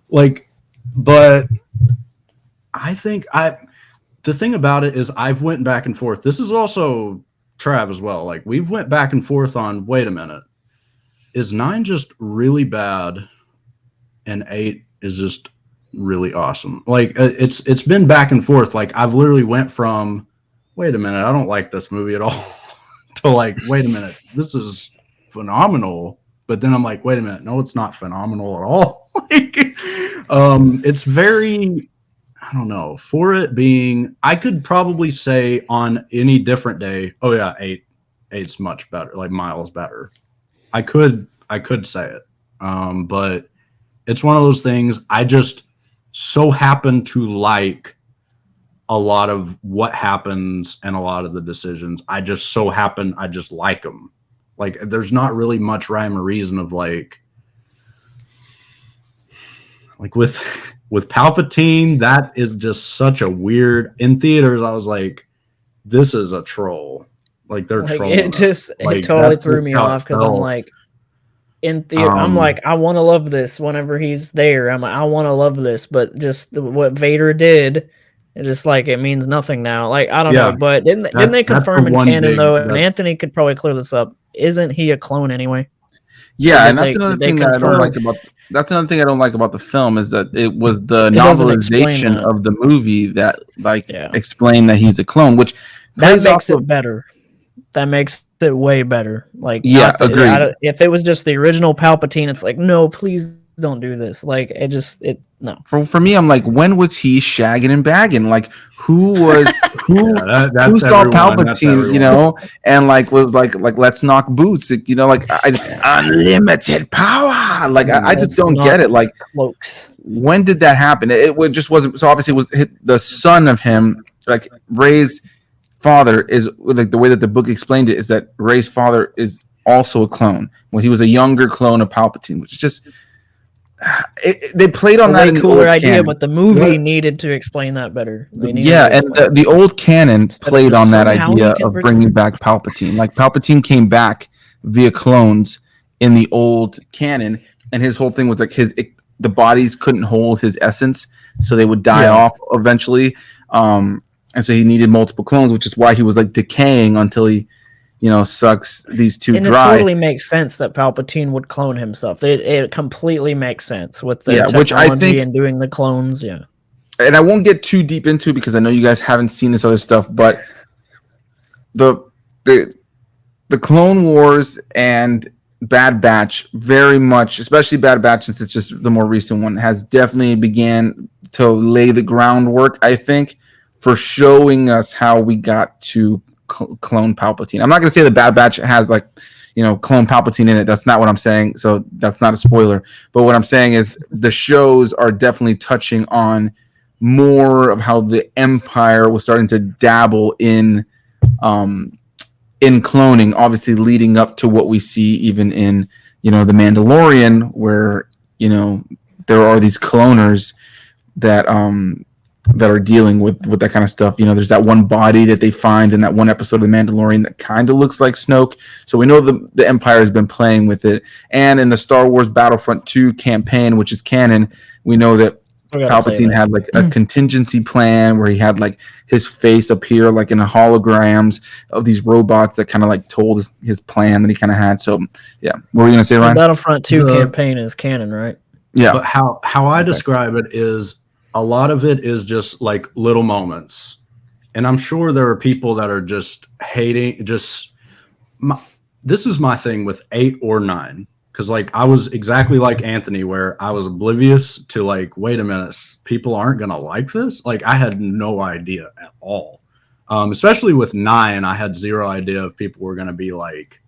Like, but I think the thing about it is I've went back and forth. This is also Trav as well. Like, we've went back and forth on, wait a minute, is 9 just really bad and 8 is just really awesome? Like, it's been back and forth. Like, I've literally went from, wait a minute, I don't like this movie at all, to like, wait a minute, this is phenomenal. But then I'm like, wait a minute, no, it's not phenomenal at all. Like, it's very, I don't know, for it being, I could probably say on any different day, oh yeah, 8's much better, like miles better. I could say it. But it's one of those things, I just so happen to like a lot of what happens and a lot of the decisions. I just like them. Like, there's not really much rhyme or reason of like with with Palpatine, that is just such a weird. In theaters, I was like, "This is a troll." Like they're Like trolling us. it totally that's threw just me how it off because I'm felt. like, in theater, I'm like, I want to love this whenever he's there. I'm like, I want to love this, but just what Vader did, it's just like it means nothing now. Like I don't Yeah, know, but didn't they that's the confirm in one canon big- though? And that's- Anthony could probably clear this up. Isn't he a clone anyway? Yeah, Or and did that's another did they thing that I don't confirm- like about. That's another thing I don't like about the film is that it was the It doesn't explain novelization that. of the movie that like Yeah. explained that he's a clone, which That plays makes off of- it better. That makes it way better. Like, Yeah, not that- agreed. if it was just the original Palpatine, it's like, no, please don't do this. Like, no. For me, I'm like, when was he shagging and bagging? Like, who was who? Yeah, Who saw everyone, that's Palpatine, everyone. you know, and like was like let's knock boots, you know, like unlimited power. Like I just Let's don't get knock it. Like, cloaks. when did that happen? Just wasn't. So obviously, it was the son of him. Like Rey's father is like the way that the book explained it is that Rey's father is also a clone. When he was a younger clone of Palpatine, which is just they played on that in the cooler old idea, canon. but the movie needed to explain that better. They needed Yeah, to and explain the old canon Instead of played just on that somehow idea he can of return. bringing back Palpatine. Like Palpatine came back via clones in the old canon, and his whole thing was like the bodies couldn't hold his essence, so they would die off eventually. And so he needed multiple clones, which is why he was like decaying until he, you know, sucks these two and dry. it totally makes sense that Palpatine would clone himself. It completely makes sense with the technology which I think- and doing the clones. Yeah. And I won't get too deep into it because I know you guys haven't seen this other stuff, but the Clone Wars and Bad Batch very much, especially Bad Batch since it's just the more recent one, has definitely began to lay the groundwork, I think, for showing us how we got to clone Palpatine. I'm not going to say the Bad Batch has like, you know, clone Palpatine in it. That's not what I'm saying. So that's not a spoiler. But what I'm saying is the shows are definitely touching on more of how the Empire was starting to dabble in cloning, obviously leading up to what we see even in, you know, the Mandalorian, where, you know, there are these cloners that are dealing with that kind of stuff. You know, there's that one body that they find in that one episode of the Mandalorian that kind of looks like Snoke. So we know the Empire has been playing with it. And in the Star Wars Battlefront 2 campaign, which is canon, we know that Palpatine had like a contingency plan where he had like his face appear like in a holograms of these robots that kind of like told his plan that he kind of had. So yeah, what were you gonna say, The Ryan? Battlefront 2 campaign is canon, right? Yeah, But how I describe it is a lot of it is just like little moments, and I'm sure there are people that are just hating. This is my thing with 8 or 9. Because like I was exactly like Anthony, where I was oblivious to like, wait a minute, people aren't gonna like this. Like I had no idea at all. Especially with 9, I had zero idea if people were gonna be like,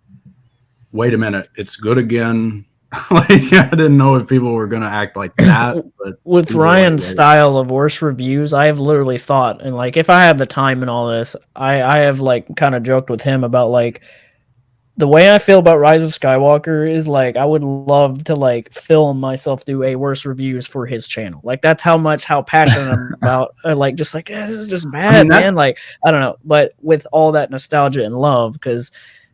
wait a minute, it's good again. Like I didn't know if people were gonna act like that. But With people were Ryan's like, style of worse reviews, I have literally thought, and like if I had the time and all this, I have like kind of joked with him about like the way I feel about Rise of Skywalker is like I would love to like film myself do a worse reviews for his channel. Like that's how passionate I'm about. Like just like this is just bad, man. Like I don't know, but with all that nostalgia and love, because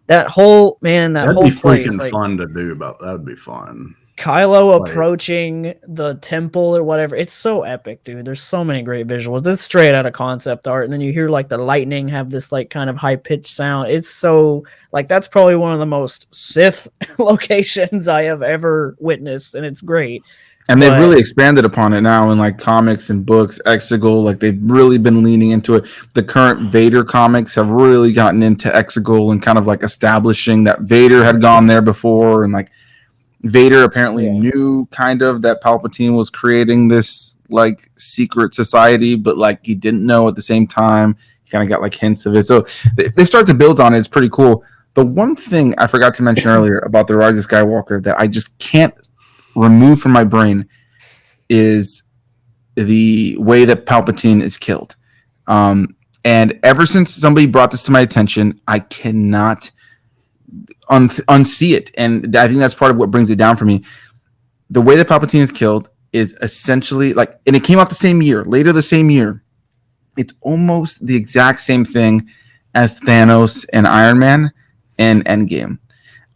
that whole that'd whole be place, freaking like, fun to do. That would be fun. Kylo Like- approaching the temple or whatever. It's so epic, dude. There's so many great visuals. It's straight out of concept art. And then you hear like the lightning have this like kind of high pitched sound. It's so like that's probably one of the most Sith locations I have ever witnessed. And it's great. and they've but- really expanded upon it now in like comics and books. Exegol, like they've really been leaning into it. The current Vader comics have really gotten into Exegol and kind of like establishing that Vader had gone there before, and like Vader apparently knew kind of that Palpatine was creating this like secret society, but like he didn't know at the same time. He kind of got like hints of it. So they start to build on it. It's pretty cool. The one thing I forgot to mention earlier about the Rise of Skywalker that I just can't remove from my brain is the way that Palpatine is killed. And ever since somebody brought this to my attention, I cannot unsee it, and I think that's part of what brings it down for me. The way that Palpatine is killed is essentially like, and it came out the same year, later the same year. It's almost the exact same thing as Thanos and Iron Man and Endgame.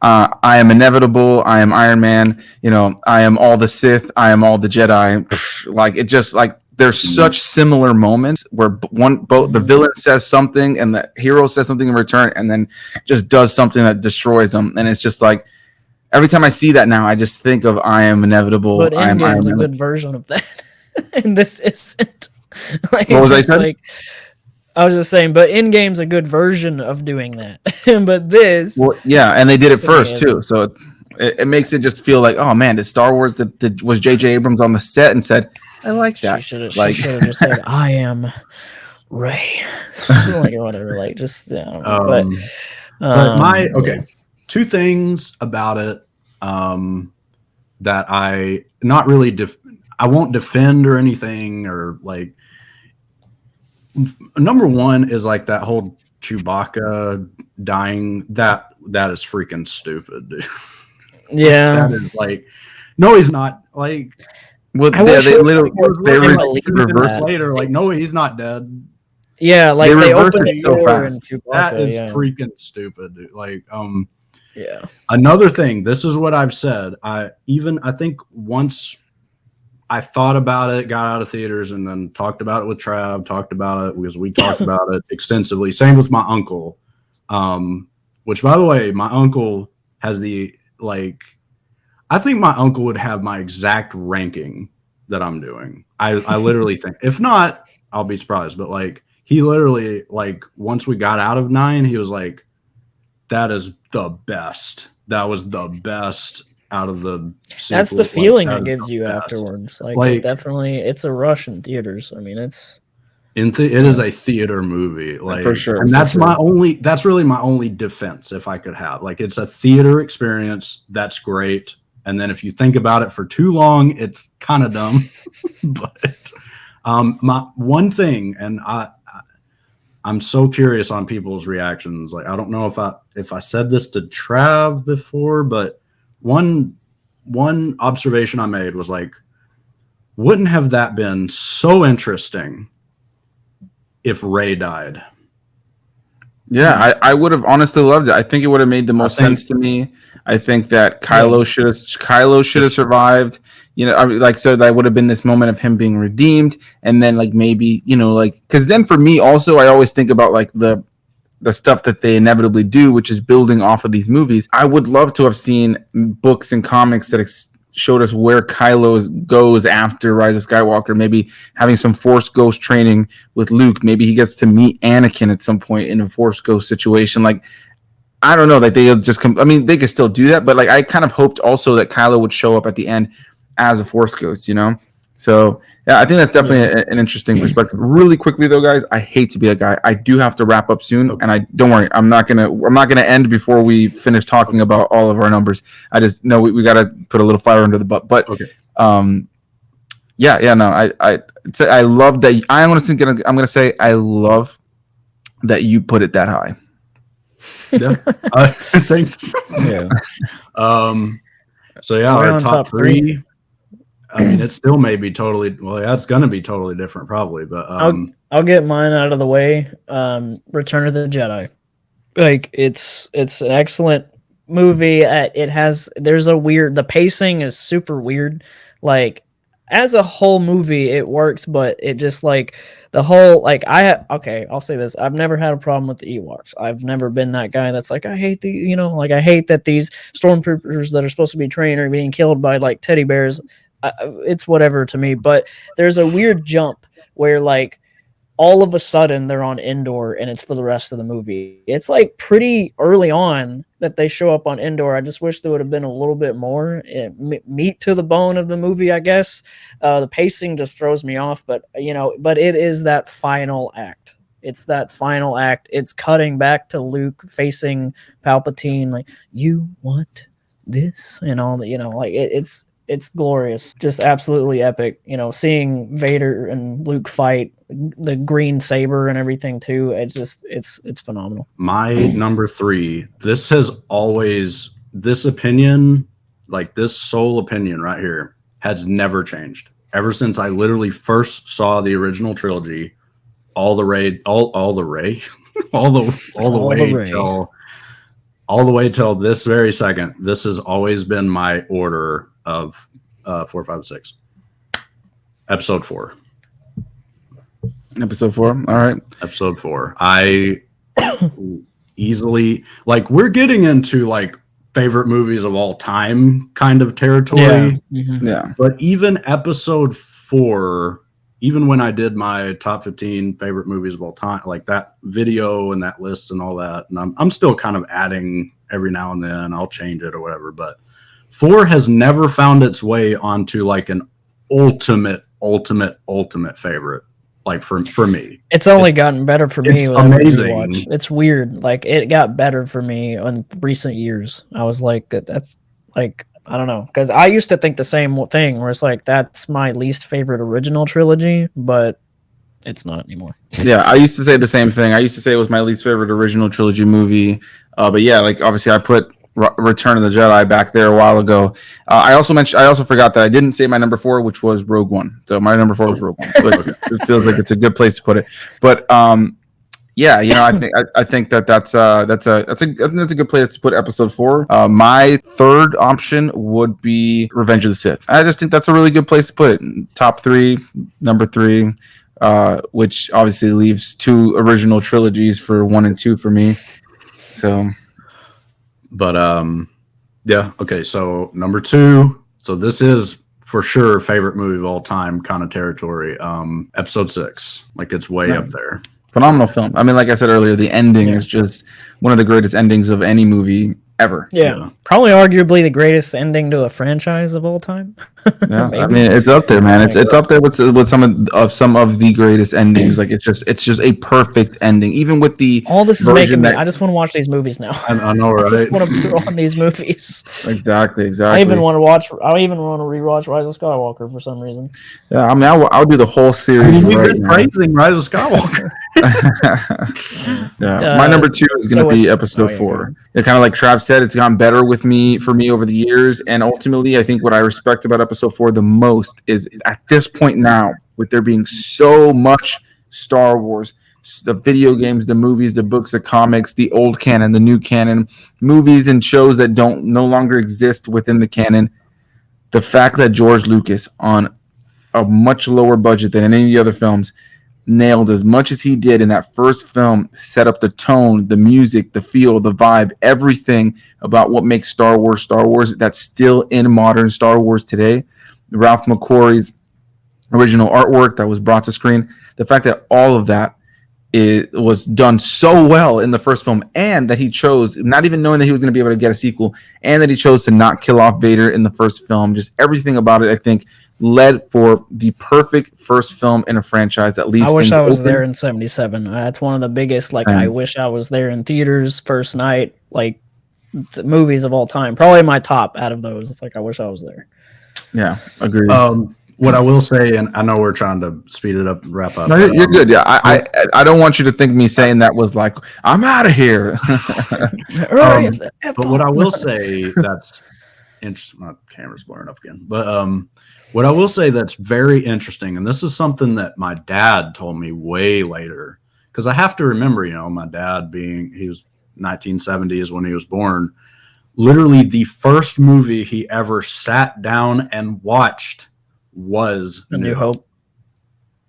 I am inevitable. I am Iron Man. You know, I am all the Sith. I am all the Jedi. Like it just like there's such similar moments where both the villain says something and the hero says something in return, and then just does something that destroys them. And it's just like every time I see that now, I just think of I am inevitable. But I am Iron Endgame's a Man. good version of that, and this isn't. Like, What was I just saying? like I was just saying, but Endgame's a good version of doing that. But this, Well, yeah, and they did it to me, first too, isn't. so it makes it just feel like, oh man, did Star Wars? Was J.J. Abrams on the set and said, I like She that? should have Like, just said, "I am Ray," like or whatever. Like just, I don't know. But my yeah. two things about it that I not really I won't defend or anything, or like number one is like that whole Chewbacca dying. That is freaking stupid, dude. Yeah. That is like, no, he's not. Like, well, I wish they it literally was they like like 2 reversed minutes it. later, like, no, he's not dead. Yeah, like they reversed opened it the so door and fast. Chewbacca, That is yeah. freaking stupid, dude. Like, Yeah. another thing, this is what I've said. I think once I thought about it, got out of theaters, and then talked about it with Trav, talked about it because we talked about it extensively. Same with my uncle, which, by the way, my uncle has I think my uncle would have my exact ranking that I'm doing. I literally think, if not, I'll be surprised. But like, he literally, like, once we got out of 9, he was like, that is the best. That was the best out of the sequel. That's the feeling that it gives you best. afterwards. Like Like, it definitely, it's a rush in theaters. I mean, it's it is a theater movie, like, For sure, and for that's sure. that's really my only defense, if I could have. Like, it's a theater experience. That's great. And then if you think about it for too long, it's kind of dumb. But my one thing, and I'm so curious on people's reactions. Like, I don't know if I said this to Trav before, but one observation I made was like, wouldn't have that been so interesting if Ray died? Yeah, I would have honestly loved it. I think it would have made the most sense to me. I think that Kylo should have survived. You know, like, so that would have been this moment of him being redeemed, and then like maybe, you know, like, because then for me also, I always think about like the stuff that they inevitably do, which is building off of these movies. I would love to have seen books and comics that showed us where Kylo goes after Rise of Skywalker, maybe having some Force Ghost training with Luke. Maybe he gets to meet Anakin at some point in a Force Ghost situation. Like, I don't know, like they just I mean, they could still do that, but like I kind of hoped also that Kylo would show up at the end as a Force Ghost, you know? So yeah, I think that's definitely an interesting perspective. Really quickly though, guys, I hate to be a guy. I do have to wrap up soon, and I don't worry, I'm not gonna end before we finish talking about all of our numbers. I just know we gotta put a little fire under the butt. But yeah, no, I love that. I'm gonna say I love that you put it that high. Yeah. Thanks. yeah. So yeah, We're our on top top three. I mean, it still may be totally, well, yeah, it's going to be totally different probably, but I'll get mine out of the way. Return of the Jedi. Like it's an excellent movie. The pacing is super weird. Like, as a whole movie, it works, but it just like the whole, like, I'll say this. I've never had a problem with the Ewoks. I've never been that guy that's like, I hate I hate that these stormtroopers that are supposed to be trained are being killed by like teddy bears. It's whatever to me, but there's a weird jump where like all of a sudden they're on Endor and it's for the rest of the movie. It's like pretty early on that they show up on Endor. I just wish there would have been a little bit more meat to the bone of the movie, I guess. The pacing just throws me off, but it is that final act. It's that final act. It's cutting back to Luke facing Palpatine, like, you want this and all that, like it's glorious, just absolutely epic. Seeing Vader and Luke fight, the green saber and everything too. It's phenomenal. my number 3, this opinion, like this sole opinion right here, has never changed. Ever since I literally first saw the original trilogy, all the way till this very second, this has always been my order of 4, 5, 6. Episode 4. Episode 4. All right. Episode 4. I easily, like, we're getting into like favorite movies of all time kind of territory. Yeah. But even episode 4, even when I did my top 15 favorite movies of all time, like that video and that list and all that, and I'm still kind of adding every now and then. I'll change it or whatever. But 4 has never found its way onto like an ultimate favorite. Like for me, it's only gotten better for me. It's with every amazing. rewatch. It's weird. Like it got better for me in recent years. I was like, that's like, I don't know, because I used to think the same thing, where it's like that's my least favorite original trilogy, but it's not anymore. Yeah, I used to say the same thing. I used to say it was my least favorite original trilogy movie. But yeah, like obviously I put Return of the Jedi back there a while ago. I also forgot that I didn't say my number 4, which was Rogue One. So my number 4 was Rogue One. So it feels like it's a good place to put it. But yeah, you know, I think that's a good place to put episode 4. My third option would be Revenge of the Sith. I just think that's a really good place to put it. Top 3, number 3, which obviously leaves 2 original trilogies for 1 and 2 for me. So. But yeah, okay, so number 2, so this is for sure favorite movie of all time kind of territory. Episode 6, like it's way up there. Phenomenal film. I mean, like I said earlier, the ending is just one of the greatest endings of any movie ever. Yeah. Probably arguably the greatest ending to a franchise of all time. Yeah, I mean, it's up there, man. It's up there with some of the greatest endings. Like it's just a perfect ending. Even with the all this is making me. I just want to watch these movies now. I know, right? I just want to throw on these movies. Exactly. I even want to rewatch Rise of Skywalker for some reason. Yeah, I mean, I'll do the whole series. You've been praising Rise of Skywalker. Yeah, my number 2 is going to be episode 4. Yeah, kind of like Trav said, it's gotten better for me over the years, and ultimately, I think what I respect about episode 4 the most is at this point now, with there being so much Star Wars, the video games, the movies, the books, the comics, the old canon, the new canon, movies and shows that no longer exist within the canon. The fact that George Lucas, on a much lower budget than in any of the other films, nailed as much as he did in that first film, set up the tone, the music, the feel, the vibe, everything about what makes Star Wars that's still in modern Star Wars today. Ralph McQuarrie's original artwork that was brought to screen, the fact that all of that was done so well in the first film, and that he chose, not even knowing that he was going to be able to get a sequel, and that he chose to not kill off Vader in the first film, just everything about it, I think, led for the perfect first film in a franchise that leaves. I wish I was open. there in '77. That's one of the biggest. Like, I wish I was there in theaters first night. Like, the movies of all time, probably my top out of those. It's like I wish I was there. Yeah, agreed. What I will say, and I know we're trying to speed it up and wrap up. No, you're good. Yeah, I don't want you to think me saying that was like I'm out of here. But what I will say that's interesting. My camera's blurring up again. But what I will say that's very interesting, and this is something that my dad told me way later, because I have to remember, you know, my dad he was 1970s when he was born. Literally, the first movie he ever sat down and watched was A New Hope.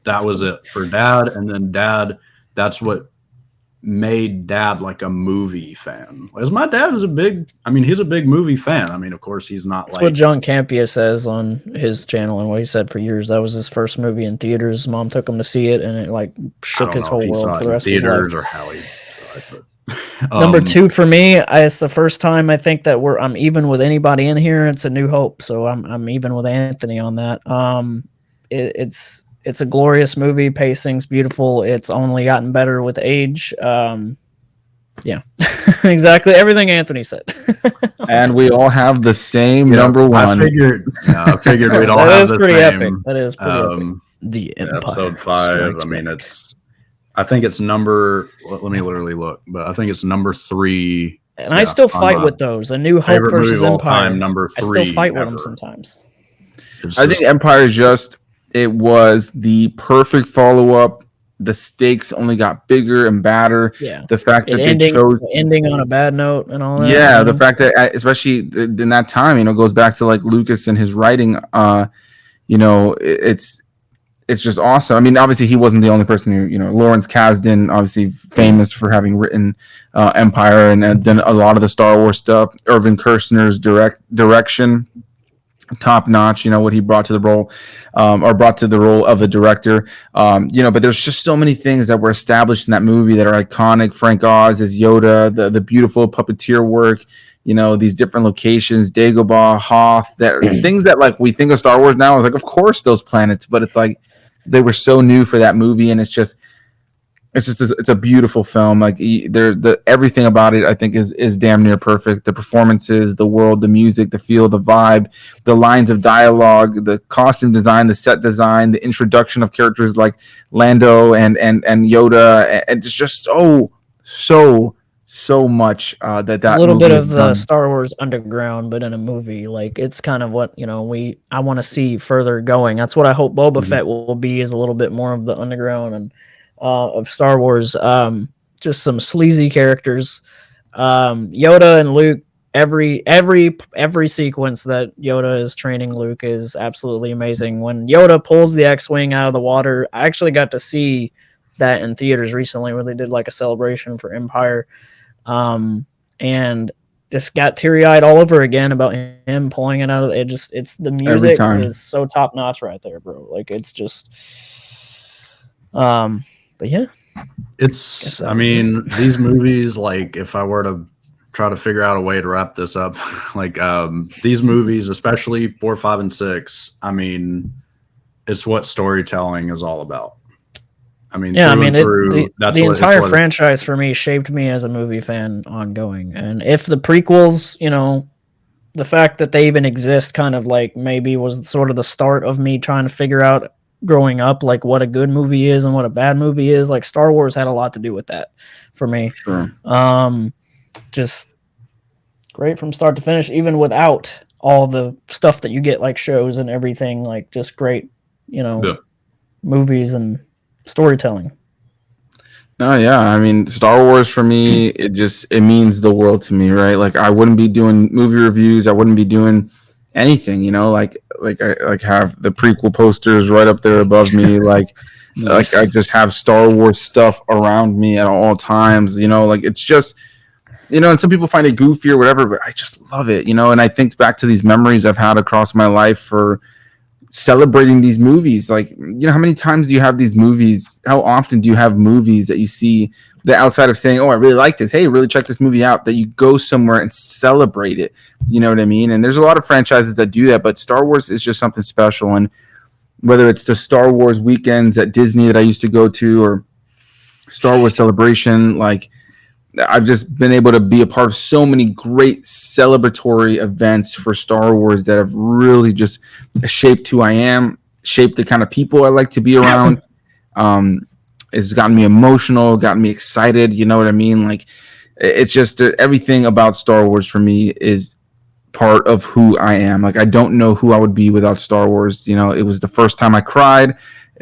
That was it for Dad, and then Dad. That's what made Dad like a movie fan. As my dad is he's a big movie fan. I mean, of course, he's not. That's what John Campea says on his channel, and what he said for years. That was his first movie in theaters. His mom took him to see it, and it like shook his whole world for the rest of his life. Theaters or how he. Number 2 for me, it's the first time I think that I'm even with anybody in here. It's A New Hope, so I'm even with Anthony on that. It's a glorious movie. Pacing's beautiful. It's only gotten better with age. Yeah, exactly everything Anthony said. And we all have the same number 1. I figured we'd all have the pretty same. epic. That is pretty epic. The Empire episode 5. I mean, I think it's number. Let me literally look, but I think it's number 3. And I still fight with those. A New Hope versus Empire. Number 3. I still fight with them sometimes. It's I just- think Empire it was the perfect follow up. The stakes only got bigger and badder. Yeah. The fact that ending on a bad note and all that. yeah, the fact that especially in that time, goes back to like Lucas and his writing. It's just awesome. I mean, obviously he wasn't the only person who, Lawrence Kasdan, obviously famous for having written Empire and done a lot of the Star Wars stuff. Irvin Kershner's direction, top notch. What he brought to the role, or brought to the role of a director. But there's just so many things that were established in that movie that are iconic. Frank Oz as Yoda, the beautiful puppeteer work. These different locations, Dagobah, Hoth, that things that like we think of Star Wars now is like, of course, those planets, but it's like they were so new for that movie, and it's a beautiful film. Like everything about it, I think is damn near perfect. The performances, the world, the music, the feel, the vibe, the lines of dialogue, the costume design, the set design, the introduction of characters like Lando and Yoda, and it's just so much that a little movie bit has of the done. Star Wars underground, but in a movie. Like it's kind of what I want to see further going. That's what I hope Boba Fett will be, is a little bit more of the underground and of Star Wars. Just some sleazy characters. Yoda and Luke. Every sequence that Yoda is training Luke is absolutely amazing. When Yoda pulls the X-wing out of the water, I actually got to see that in theaters recently, where they did like a celebration for Empire. And just got teary-eyed all over again about him pulling it out of it. It's the music is so top notch right there, bro. Like it's just but yeah, I mean, these movies, like if I were to try to figure out a way to wrap this up, like these movies, especially 4, 5, and 6, I mean, it's what storytelling is all about. I mean, yeah, I mean, the entire franchise for me shaped me as a movie fan ongoing. And if the prequels, the fact that they even exist kind of like maybe was sort of the start of me trying to figure out growing up, like what a good movie is and what a bad movie is. Like Star Wars had a lot to do with that for me. Sure. Just great from start to finish, even without all the stuff that you get, like shows and everything, like just great, movies and storytelling. Oh yeah, I mean, Star Wars for me, it means the world to me, right? Like I wouldn't be doing movie reviews, I wouldn't be doing anything, like I have the prequel posters right up there above me, like Nice. like I just have Star Wars stuff around me at all times, like it's just, and some people find it goofy or whatever, but I just love it, and I think back to these memories I've had across my life for celebrating these movies. Like, how many times do you have these movies? How often do you have movies that you see that outside of saying, oh, I really like this, hey, really check this movie out, that you go somewhere and celebrate it? You know what I mean? And there's a lot of franchises that do that, but Star Wars is just something special. And whether it's the Star Wars weekends at Disney that I used to go to, or Star Wars Celebration, like I've just been able to be a part of so many great celebratory events for Star Wars that have really just shaped who I am, shaped the kind of people I like to be around. It's gotten me emotional, gotten me excited. You know what I mean? Like it's just everything about Star Wars for me is part of who I am. Like I don't know who I would be without Star Wars. It was the first time I cried.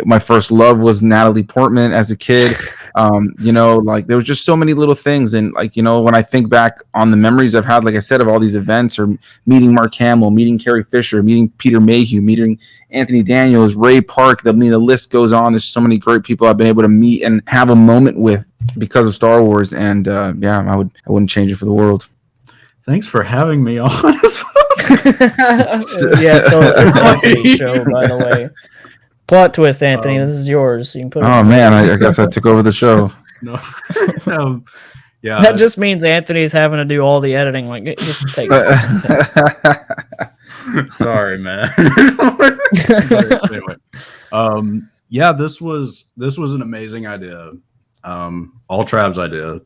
My first love was Natalie Portman as a kid. Like there was just so many little things. And like, when I think back on the memories I've had, like I said, of all these events, or meeting Mark Hamill, meeting Carrie Fisher, meeting Peter Mayhew, meeting Anthony Daniels, Ray Park, the list goes on. There's so many great people I've been able to meet and have a moment with because of Star Wars. And I wouldn't change it for the world. Thanks for having me on as well. Yeah, so it's Anthony's show, by the way. Plot twist, Anthony. This is yours. You can put. Oh man, I guess I took over the show. No, yeah. That just means Anthony's having to do all the editing. Like, just take it. Sorry, man. Anyway, yeah, this was an amazing idea. All Trav's idea.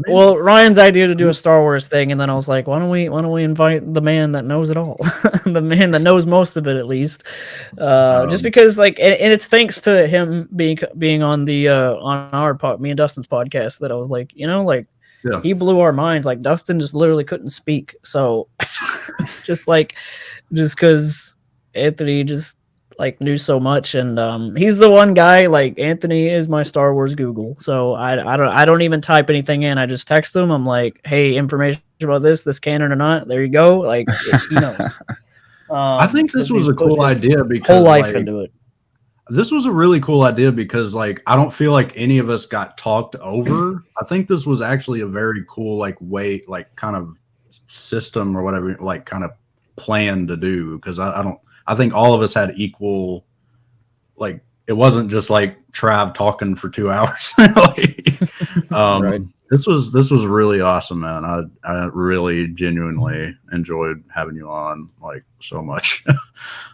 Well, Ryan's idea to do a Star Wars thing, and then I was like, why don't we invite the man that knows it all, the man that knows most of it, at least, just because, like, and it's thanks to him being on the on our me and Dustin's podcast that I was like, like Yeah. he blew our minds. Like Dustin just literally couldn't speak. So just because Anthony just like knew so much, and he's the one guy. Like Anthony is my Star Wars Google. So I don't even type anything in. I just text him. I'm like, hey, information about this canon or not? There you go. Like he knows. I think this 'cause was he's a cool put his idea whole because life like, into it. this was a really cool idea because like I don't feel like any of us got talked over. I think this was actually a very cool like way, like kind of system or whatever, like kind of plan to do, because I think all of us had equal, like it wasn't just like Trav talking for 2 hours. Like, Right. This was really awesome, man. I really genuinely enjoyed having you on like so much.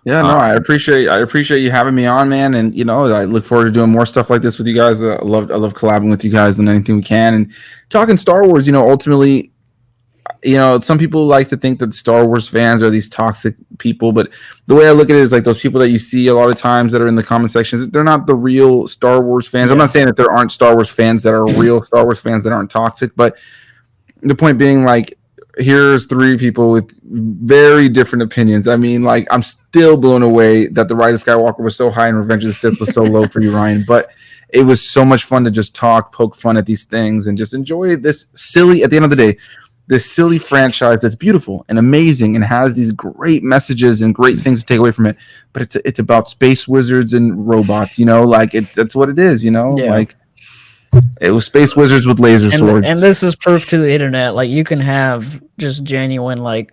Yeah, no, I appreciate you having me on, man. And you know, I look forward to doing more stuff like this with you guys. I love collabing with you guys on anything we can, and talking Star Wars. You know, ultimately, you know, some people like to think that Star Wars fans are these toxic people, but the way I look at it is like those people that you see a lot of times that are in the comment sections, they're not the real Star Wars fans. Yeah. I'm not saying that there aren't Star Wars fans that are real Star Wars fans that aren't toxic, but the point being, like, here's three people with very different opinions. I mean, like, I'm still blown away that the Rise of Skywalker was so high and Revenge of the Sith was so low for you, Ryan, but it was so much fun to just talk, poke fun at these things, and just enjoy this silly, at the end of the day, this silly franchise that's beautiful and amazing and has these great messages and great things to take away from it. But it's about space wizards and robots, you know, like that's what it is, you know, Yeah. like it was space wizards with laser swords. And this is proof to the internet. Like you can have just genuine, like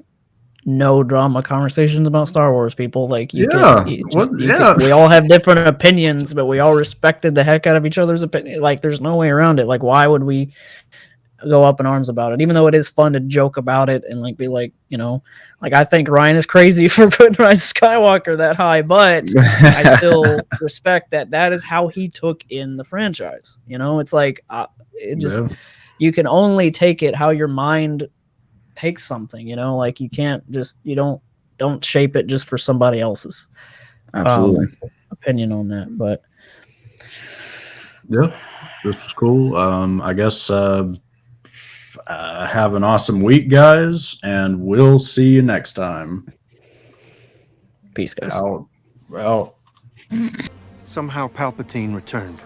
no drama conversations about Star Wars, people. Like we all have different opinions, but we all respected the heck out of each other's opinion. Like there's no way around it. Like why would we go up in arms about it, even though it is fun to joke about it and like be like, you know, like I think Ryan is crazy for putting Rise of Skywalker that high, but I still respect that is how he took in the franchise. You know, it's like you can only take it how your mind takes something. You know, like you can't just don't shape it just for somebody else's opinion on that. But yeah, this was cool. I guess. Have an awesome week, guys, and we'll see you next time. Peace, guys. Out. Somehow Palpatine returned.